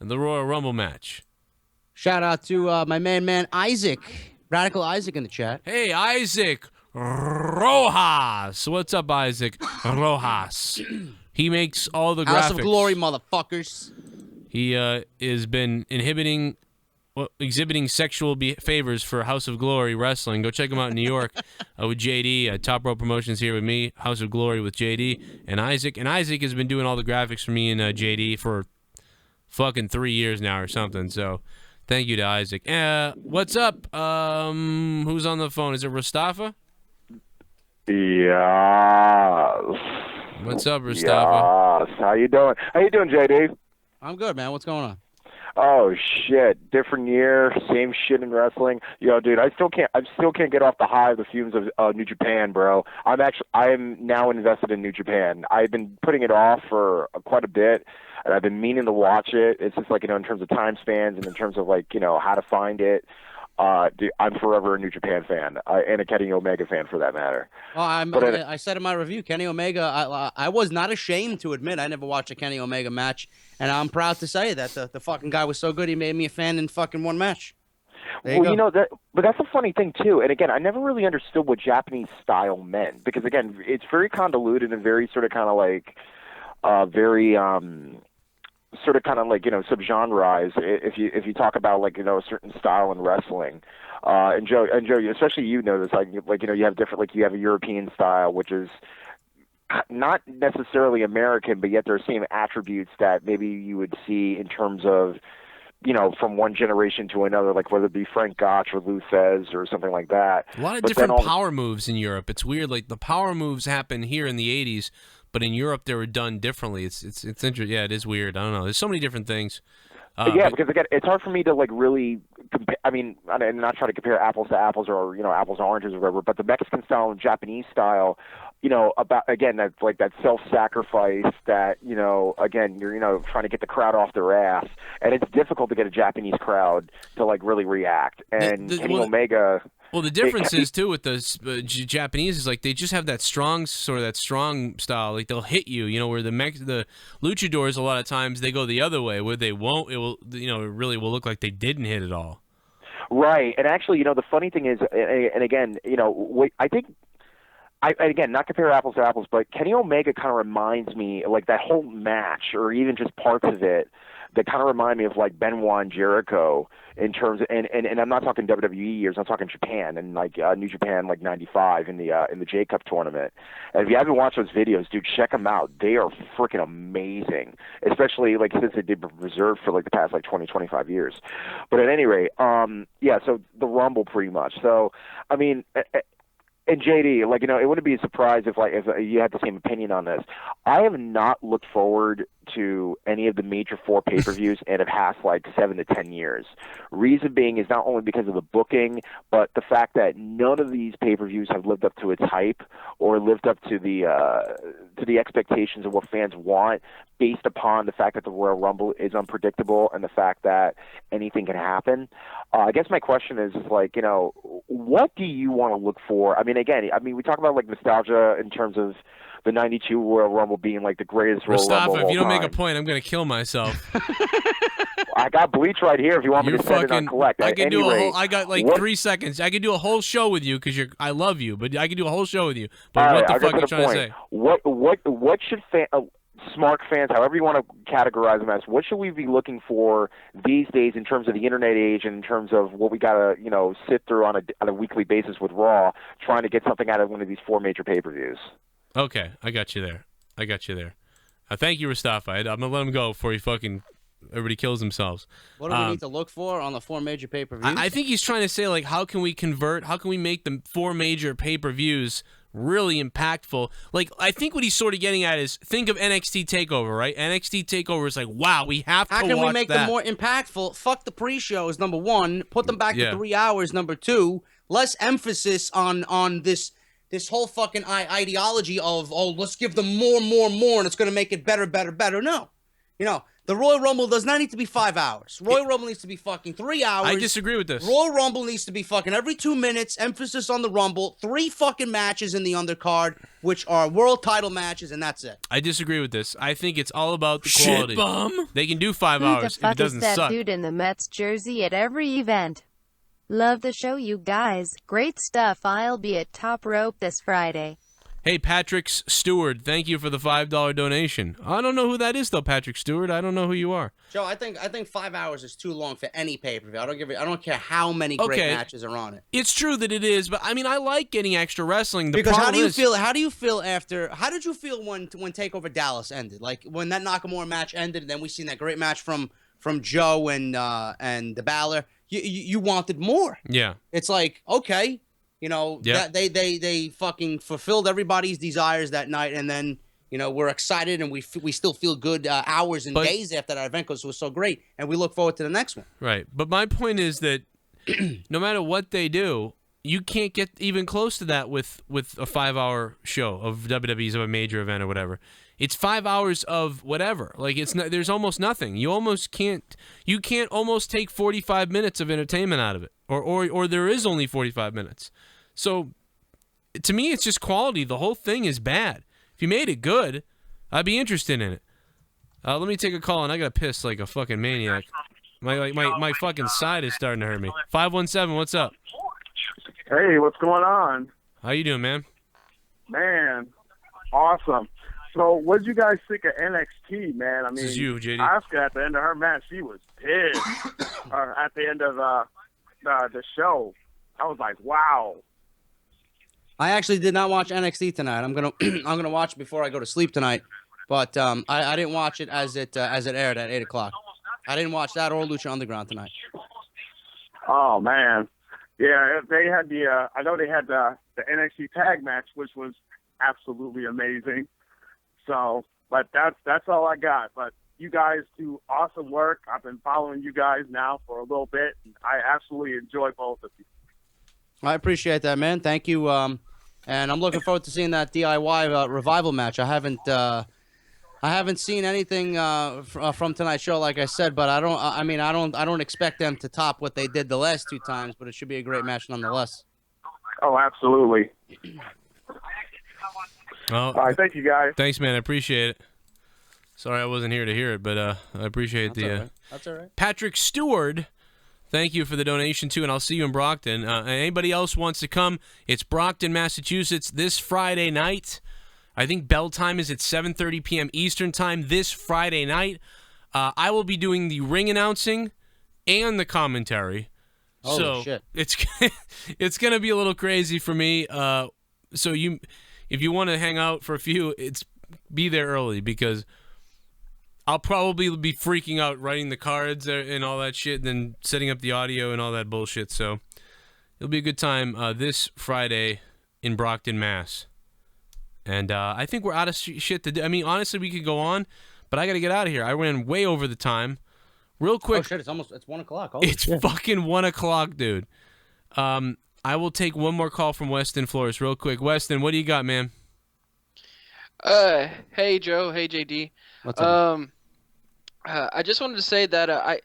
and the Royal Rumble match. Shout out to my man Isaac, Radical Isaac in the chat. Hey, Isaac Rojas. What's up, Isaac Rojas? He makes all the graphics. House of Glory, motherfuckers. He has been exhibiting sexual favors for House of Glory Wrestling. Go check him out in New York with JD. Top Row Promotions here with me. House of Glory with JD and Isaac. And Isaac has been doing all the graphics for me and JD for fucking 3 years now or something. So thank you to Isaac. What's up? Who's on the phone? Is it Mustafa? Yes. What's up, Mustafa? Yes. How you doing? How you doing, JD? I'm good, man. What's going on? Oh shit! Different year, same shit in wrestling. Yo, dude, I still can't get off the high of the fumes of New Japan, bro. I'm now invested in New Japan. I've been putting it off for quite a bit, and I've been meaning to watch it. It's just like, you know, in terms of time spans and in terms of, like, you know, how to find it. Dude, I'm forever a New Japan fan and a Kenny Omega fan for that matter. Well, I said in my review, Kenny Omega, I was not ashamed to admit I never watched a Kenny Omega match, and I'm proud to say that the fucking guy was so good he made me a fan in fucking one match. You know, but that's a funny thing too. And again, I never really understood what Japanese style meant, because again, it's very convoluted and very sort of kind of like very sort of kind of like, you know, subgenreized if you talk about, like, you know, a certain style in wrestling. And Joe, especially you know this, like, you know, you have different, like, you have a European style, which is not necessarily American, but yet there are same attributes that maybe you would see in terms of, you know, from one generation to another, like whether it be Frank Gotch or Lou Thesz or something like that. A lot of different power moves in Europe. It's weird. Like, the power moves happen here in the 80s, but in Europe they were done differently. It's interesting. Yeah, it is weird. I don't know. There's so many different things. Because again, it's hard for me to, like, really compare. I mean, and not try to compare apples to apples or, you know, apples to oranges or whatever. But the Mexican style and Japanese style, you know, about, again, that's like that self-sacrifice that, you know, again, you're, you know, trying to get the crowd off their ass, and it's difficult to get a Japanese crowd to, like, really react. And Kenny Omega. Well, the difference is too with the Japanese is, like, they just have that strong style. Like, they'll hit you, you know, where the luchadors a lot of times they go the other way, where they won't. It will, you know, it really will look like they didn't hit it all. Right, and actually, you know, the funny thing is, and again, you know, I think. Again, not compare apples to apples, but Kenny Omega kind of reminds me, like, that whole match, or even just parts of it, that kind of remind me of like Benoit and Jericho in terms of, and I'm not talking WWE years, I'm talking Japan and like New Japan like '95 in the J Cup tournament. And if you haven't watched those videos, dude, check them out. They are freaking amazing, especially like since they did reserved for like the past like 20-25 years. But at any rate, yeah, so the Rumble pretty much. So I mean. And JD, like, you know, it wouldn't be a surprise if you had the same opinion on this. I have not looked forward to any of the major 4 pay-per-views in the past like 7 to 10 years. Reason being is not only because of the booking, but the fact that none of these pay-per-views have lived up to its hype or lived up to the expectations of what fans want, based upon the fact that the Royal Rumble is unpredictable and the fact that anything can happen. I guess my question is like, you know, what do you want to look for? I mean, again, we talk about like nostalgia in terms of the '92 Royal Rumble being like the greatest Royal Rumble of all if you don't time. make a point, I'm going to kill myself. I got bleach right here if you want me to send it on collect. I can do a whole. I got like 3 seconds. I can do a whole show with you because I love you, but I can do a whole show with you. But what the fuck are you trying to say? What should smart fans, however you want to categorize them as, what should we be looking for these days in terms of the internet age and in terms of what we gotta, you know, sit through on a weekly basis with Raw, trying to get something out of one of these 4 major pay-per-views? Okay, I got you there. Thank you, Mustafa. I'm gonna let him go before everybody kills themselves. What do we need to look for on the 4 major pay-per-views? I think he's trying to say, like, how can we make the 4 major pay-per-views really impactful? Like, I think what he's sort of getting at is, think of NXT TakeOver, right? NXT TakeOver is like, wow, we have to watch that. How can we make them more impactful? Fuck the pre-shows, number 1. Put them back to 3 hours, number 2. Less emphasis on this whole fucking ideology of, oh, let's give them more, and it's going to make it better. No. You know, the Royal Rumble does not need to be 5 hours. Royal Rumble needs to be fucking 3 hours. I disagree with this. Royal Rumble needs to be fucking every 2 minutes, emphasis on the Rumble, 3 fucking matches in the undercard, which are world title matches, and that's it. I disagree with this. I think it's all about the quality. Shit bum. They can do 5 hours if it doesn't Who the fuck is that suck. dude in the Mets jersey at every event? Love the show, you guys. Great stuff. I'll be at Top Rope this Friday. Hey, Patrick Stewart, thank you for the $5 donation. I don't know who that is, though, Patrick Stewart. I don't know who you are. Joe, I think 5 hours is too long for any pay-per-view. I don't care how many great matches are on it. It's true that it is, but I mean, I like getting extra wrestling. Because how do you feel after? How did you feel when TakeOver Dallas ended? Like when that Nakamura match ended, and then we seen that great match from Joe and the Balor. You wanted more. Yeah. It's like, okay, you know, that they fucking fulfilled everybody's desires that night, and then, you know, we're excited and we still feel good hours and days after that event because it was so great, and we look forward to the next one. Right. But my point is that no matter what they do, you can't get even close to that with a 5-hour show of WWE's of a major event or whatever. It's 5 hours of whatever. Like, it's not, there's almost nothing. You can't almost take 45 minutes of entertainment out of it, or there is only 45 minutes. So, to me, it's just quality. The whole thing is bad. If you made it good, I'd be interested in it. Let me take a call, and I got pissed like a fucking maniac. My fucking side is starting to hurt me. 517, what's up? Hey, what's going on? How you doing, man? Man, awesome. So, what did you guys think of NXT, man? I mean, This is you, JD. Asuka at the end of her match, she was pissed. At the end of the show, I was like, wow. I actually did not watch NXT tonight. I'm gonna watch it before I go to sleep tonight, but I didn't watch it as it aired at 8 o'clock. I didn't watch that or Lucha Underground tonight. Oh man, yeah, they had I know they had the NXT tag match, which was absolutely amazing. So, but that's all I got. But you guys do awesome work. I've been following you guys now for a little bit, and I absolutely enjoy both of you. I appreciate that, man. Thank you. And I'm looking forward to seeing that DIY revival match. I haven't seen anything from tonight's show, like I said, but I don't expect them to top what they did the last 2 times, but it should be a great match nonetheless. Oh, absolutely. Well, all right, thank you, guys. Thanks, man. I appreciate it. Sorry I wasn't here to hear it, but I appreciate That's all right. Patrick Stewart, thank you for the donation, too, and I'll see you in Brockton. Anybody else wants to come, it's Brockton, Massachusetts, this Friday night. I think bell time is at 7:30 p.m. Eastern time this Friday night. I will be doing the ring announcing and the commentary. Holy so shit. it's gonna be a little crazy for me. So if you want to hang out for a few, be there early because I'll probably be freaking out writing the cards and all that shit, and then setting up the audio and all that bullshit. So it'll be a good time this Friday in Brockton, Mass. And I think we're out of shit to do. I mean, honestly, we could go on, but I got to get out of here. I ran way over the time. Real quick. Oh shit! It's 1 o'clock. Holy It's shit. fucking 1 o'clock, dude. I will take one more call from Weston Flores real quick. Weston, what do you got, man? Hey Joe, hey JD. What's up? I just wanted to say that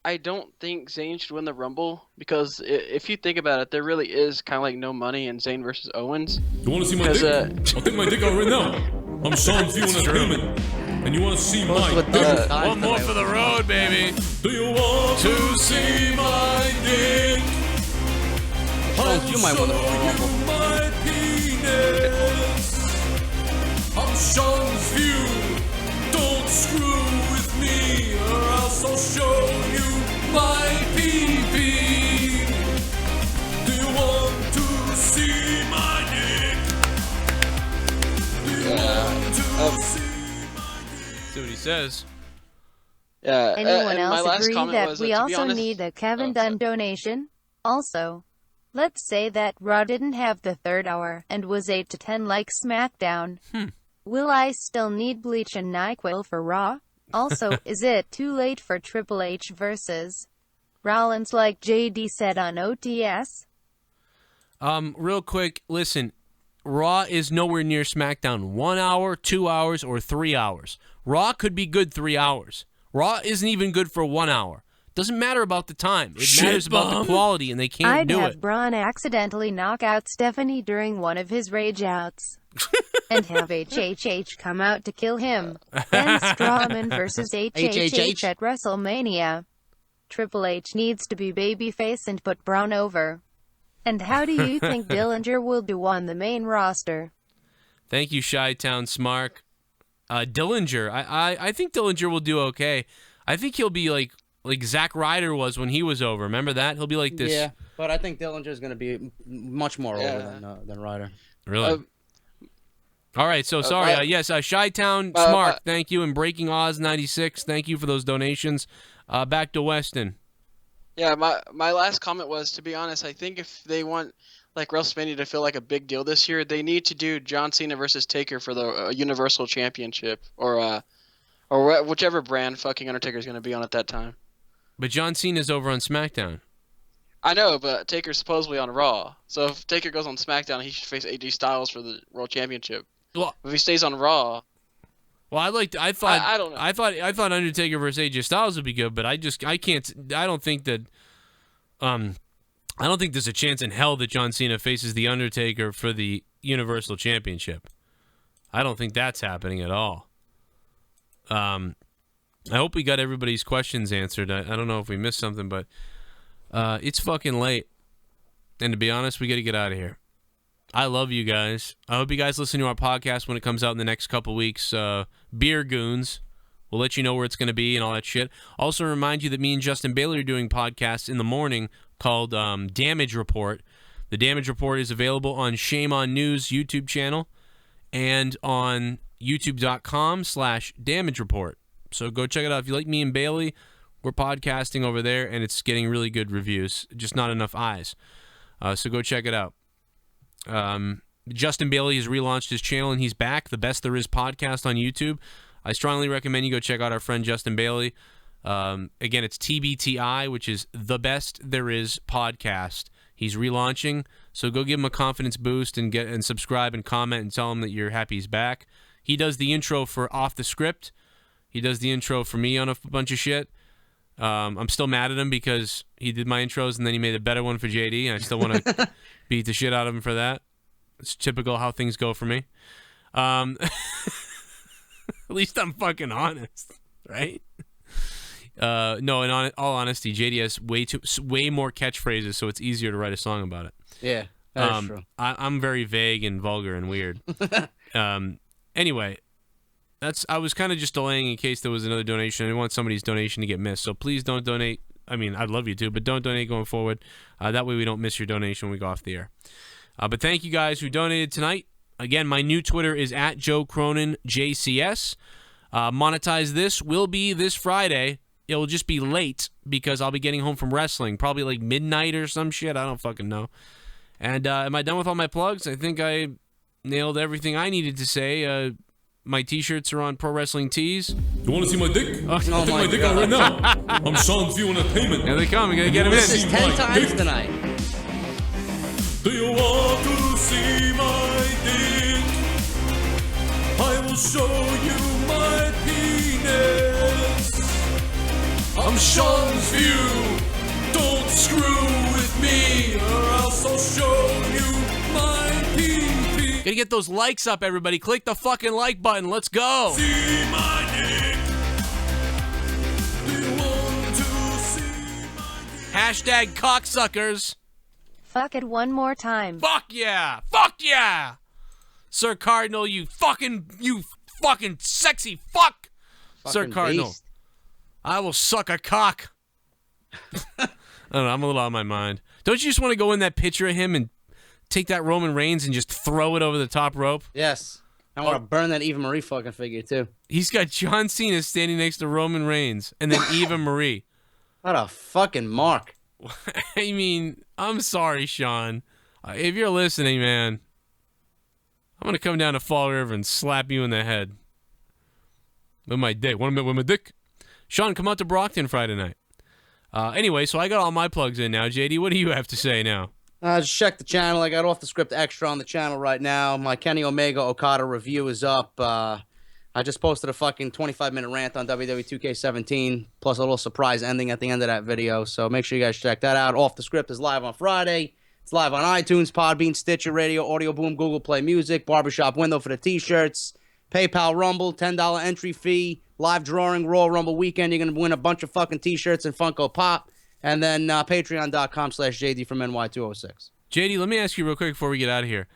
I don't think Zayn should win the Rumble because if you think about it, there really is kind of like no money in Zayn versus Owens. You want to see my dick? I'll take my dick out right now. I'm Sean Few and a human. And you want to see my dick? One more for the road, baby. Do you want to see my dick? You might want to my penis. I'm Sean's View. Don't screw with me, or else I'll show you my pee-pee. Do you want to see my dick? Do you want to see? See what he says. Yeah. Anyone and my else last agree comment that was, we to be also honest, need a Kevin Dunn donation? Also, let's say that Raw didn't have the third hour and was 8 to 10 like SmackDown. Will I still need bleach and NyQuil for Raw? Also, is it too late for Triple H versus Rollins like JD said on OTS? Real quick, listen. Raw is nowhere near SmackDown. 1 hour, 2 hours, or 3 hours. Raw could be good 3 hours. Raw isn't even good for 1 hour. Doesn't matter about the time. It matters about the quality, and they can't I'd do have it. Braun accidentally knock out Stephanie during one of his rage outs. And have HHH come out to kill him. Then Strowman versus HHH at WrestleMania. Triple H needs to be babyface and put Braun over. And how do you think Dillinger will do on the main roster? Thank you, Chi-Town Smark. Dillinger. I think Dillinger will do okay. I think he'll be like Zack Ryder was when he was over. Remember that? He'll be like this. Yeah, but I think Dillinger is going to be much more over than Ryder. Really? All right, so sorry. Yes, Chi-Town Smark, thank you. And Breaking Oz 96, thank you for those donations. Back to Weston. Yeah, my last comment was, to be honest, I think if they want like WrestleMania to feel like a big deal this year, they need to do John Cena versus Taker for the Universal Championship or whichever brand fucking Undertaker is going to be on at that time. But John Cena's over on SmackDown. I know, but Taker's supposedly on Raw. So if Taker goes on SmackDown, he should face AJ Styles for the World Championship. Well, if he stays on Raw. Well, I don't know. I thought Undertaker versus AJ Styles would be good, but I don't think there's a chance in hell that John Cena faces the Undertaker for the Universal Championship. I don't think that's happening at all. I hope we got everybody's questions answered. I don't know if we missed something, but it's fucking late. And to be honest, we got to get out of here. I love you guys. I hope you guys listen to our podcast when it comes out in the next couple weeks. Beer Goons. We'll let you know where it's going to be and all that shit. Also remind you that me and Justin Bailey are doing podcasts in the morning called Damage Report. The Damage Report is available on Shame on News YouTube channel and on youtube.com/Damage Report. So go check it out. If you like me and Bailey, we're podcasting over there, and it's getting really good reviews. Just not enough eyes. So go check it out. Justin Bailey has relaunched his channel, and he's back. The Best There Is podcast on YouTube. I strongly recommend you go check out our friend Justin Bailey. Again, it's TBTI, which is The Best There Is podcast. He's relaunching, so go give him a confidence boost and subscribe and comment and tell him that you're happy he's back. He does the intro for Off the Script. He does the intro for me on a bunch of shit. I'm still mad at him because he did my intros and then he made a better one for JD, and I still want to beat the shit out of him for that. It's typical how things go for me. At least I'm fucking honest, right? No, in all honesty, JD has way more catchphrases, so it's easier to write a song about it. Yeah, that's true. I'm very vague and vulgar and weird. Anyway, I was kind of just delaying in case there was another donation. I didn't want somebody's donation to get missed. So please don't donate. I mean, I'd love you to, but don't donate going forward. That way we don't miss your donation when we go off the air. But thank you guys who donated tonight. Again, my new Twitter is at JoeCroninJCS. Monetize This will be this Friday. It'll just be late because I'll be getting home from wrestling, probably like midnight or some shit. I don't fucking know. And am I done with all my plugs? I think I nailed everything I needed to say. My T-shirts are on Pro Wrestling Tees. You want to see my dick? I'll take my dick out right now. I'm Sean View Entertainment. Here they come. We gotta get them in. This is 10 times tonight. Do you want to see my dick? I will show you my penis. I'm Sean's View. Don't screw with me, or else I'll show you my pee-pee. Gotta get those likes up, everybody. Click the fucking like button. Let's go. See my dick. Do you want to see my dick? Hashtag cocksuckers. Fuck it one more time. Fuck yeah. Fuck yeah. Sir Cardinal, you fucking sexy fuck. Sir Fucking Cardinal. beast. I will suck a cock. I don't know. I'm a little out of my mind. Don't you just want to go in that picture of him and take that Roman Reigns and just throw it over the top rope? Yes. I want to burn that Eva Marie fucking figure, too. He's got John Cena standing next to Roman Reigns and then Eva Marie. What a fucking mark. I mean, I'm sorry, Sean. If you're listening, man, I'm going to come down to Fall River and slap you in the head. With my dick. Want to with my dick? Sean, come out to Brockton Friday night. Anyway, so I got all my plugs in now. JD, what do you have to say now? Just check the channel. I got Off the Script Extra on the channel right now. My Kenny Omega Okada review is up. I just posted a fucking 25-minute rant on WWE 2K17, plus a little surprise ending at the end of that video. So make sure you guys check that out. Off the Script is live on Friday. It's live on iTunes, Podbean, Stitcher Radio, Audio Boom, Google Play Music, Barbershop Window for the T-shirts, PayPal Rumble, $10 entry fee, live drawing, Royal Rumble weekend. You're going to win a bunch of fucking T-shirts and Funko Pop. And then patreon.com/Jdfromny206. JD, let me ask you real quick before we get out of here.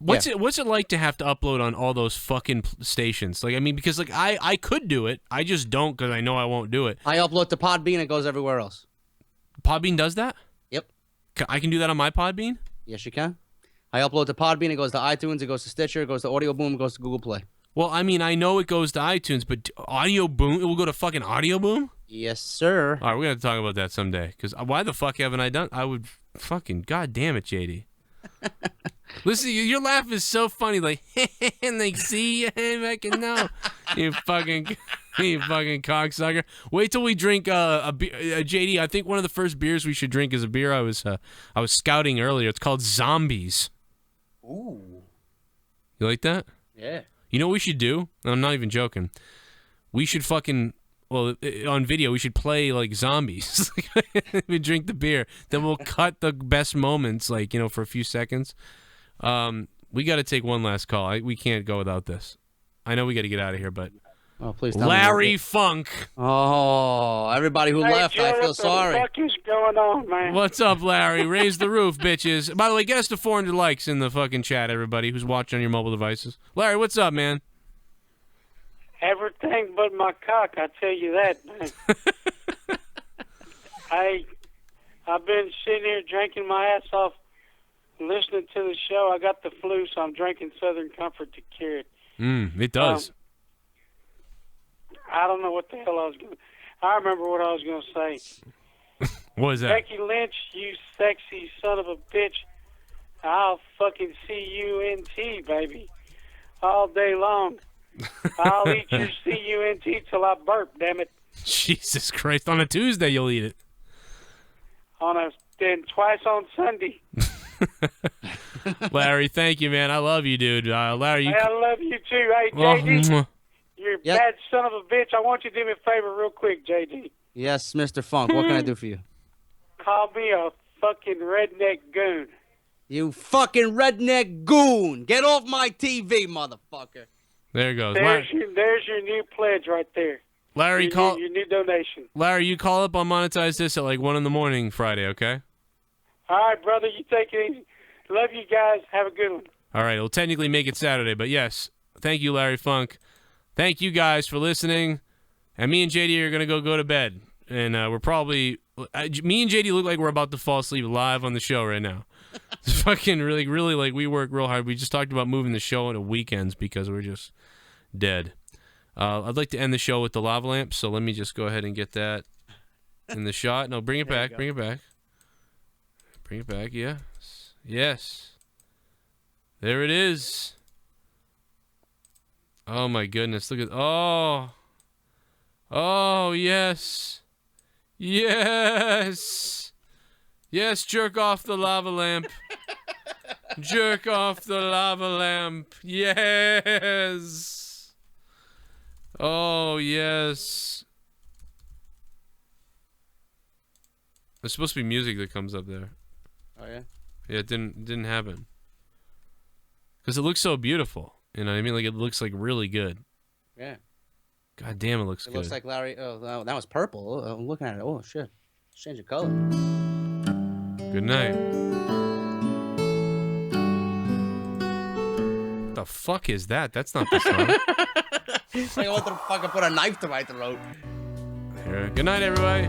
What's it like to have to upload on all those fucking stations? Like, I mean, because like I could do it, I just don't because I know I won't do it. I upload to Podbean, it goes everywhere else. Podbean does that? Yep. I can do that on my Podbean? Yes, you can. I upload to Podbean, it goes to iTunes, it goes to Stitcher, it goes to Audio Boom, it goes to Google Play. Well, I mean, I know it goes to iTunes, but Audio Boom, it will go to fucking Audio Boom? Yes, sir. All right, we're going to talk about that someday. Because why the fuck haven't I done? I would fucking, god damn it, JD. Listen, your laugh is so funny. Like, and they see you, fucking no. You fucking cocksucker. Wait till we drink a beer. JD, I think one of the first beers we should drink is a beer I was scouting earlier. It's called Zombies. Ooh. You like that? Yeah. You know what we should do? I'm not even joking. We should fucking... Well, on video, we should play, like, zombies. We drink the beer. Then we'll cut the best moments, like, you know, for a few seconds. We got to take one last call. We can't go without this. I know we got to get out of here, but... Oh, please tell Larry me. Funk. Oh, everybody who left, Joe, I feel sorry. What the fuck is going on, man? What's up, Larry? Raise the roof, bitches. By the way, get us to 400 likes in the fucking chat, everybody who's watching on your mobile devices. Larry, what's up, man? Everything but my cock, I tell you that, man. I've been sitting here drinking my ass off, listening to the show. I got the flu, so I'm drinking Southern Comfort to cure it. It does. I don't know what the hell I was going to... I remember what I was going to say. What was that? Becky Lynch, you sexy son of a bitch. I'll fucking C-U-N-T, baby. All day long. I'll eat your C-U-N-T till I burp, damn it. Jesus Christ. On a Tuesday, you'll eat it. Then twice on Sunday. Larry, thank you, man. I love you, dude. Larry, you... I love you, too. Hey, JD, you're a bad son of a bitch. I want you to do me a favor real quick, JD. Yes, Mr. Funk. What can I do for you? Call me a fucking redneck goon. You fucking redneck goon. Get off my TV, motherfucker. There it goes. There's your new pledge right there. Larry, your new donation. Larry, you call up on Monetize This at like 1 in the morning Friday, okay? All right, brother. You take it easy. Love you guys. Have a good one. All right. It'll technically make it Saturday, but yes. Thank you, Larry Funk. Thank you guys for listening. And me and JD are going to go to bed. And we're probably... me and JD look like we're about to fall asleep live on the show right now. It's fucking really, like, we work real hard. We just talked about moving the show into weekends because we're just dead. I'd like to end the show with the lava lamp, so let me just go ahead and get that in the shot. No, bring it back. Bring it back. Bring it back, yes. Yes. There it is. Oh, my goodness. Look at... Oh. Oh, yes. Yes. Yes, jerk off the lava lamp. Jerk off the lava lamp. Yes. Oh, yes. There's supposed to be music that comes up there. Oh, yeah? Yeah, it didn't happen. Because it looks so beautiful. You know what I mean? Like, it looks, like, really good. Yeah. God damn, it looks good. It looks like Larry... Oh, that was purple. I'm looking at it. Oh, shit. Change of color. Good night. What the fuck is that? That's not the song. It's like I want to fucking put a knife to my throat. Here. Good night, everybody.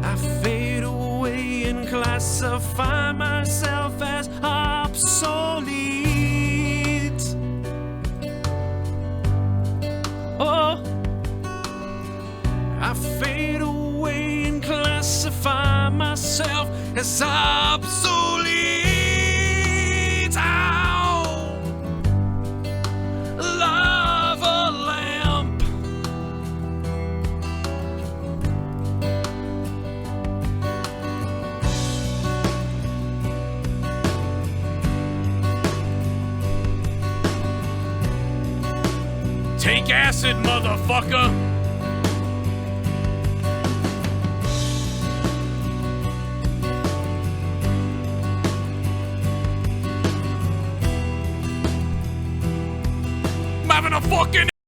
I fade away and classify myself as obsolete. Oh, I fade away and classify myself as obsolete. Ow. Lava lamp. Take acid, motherfucker. I'm having a fucking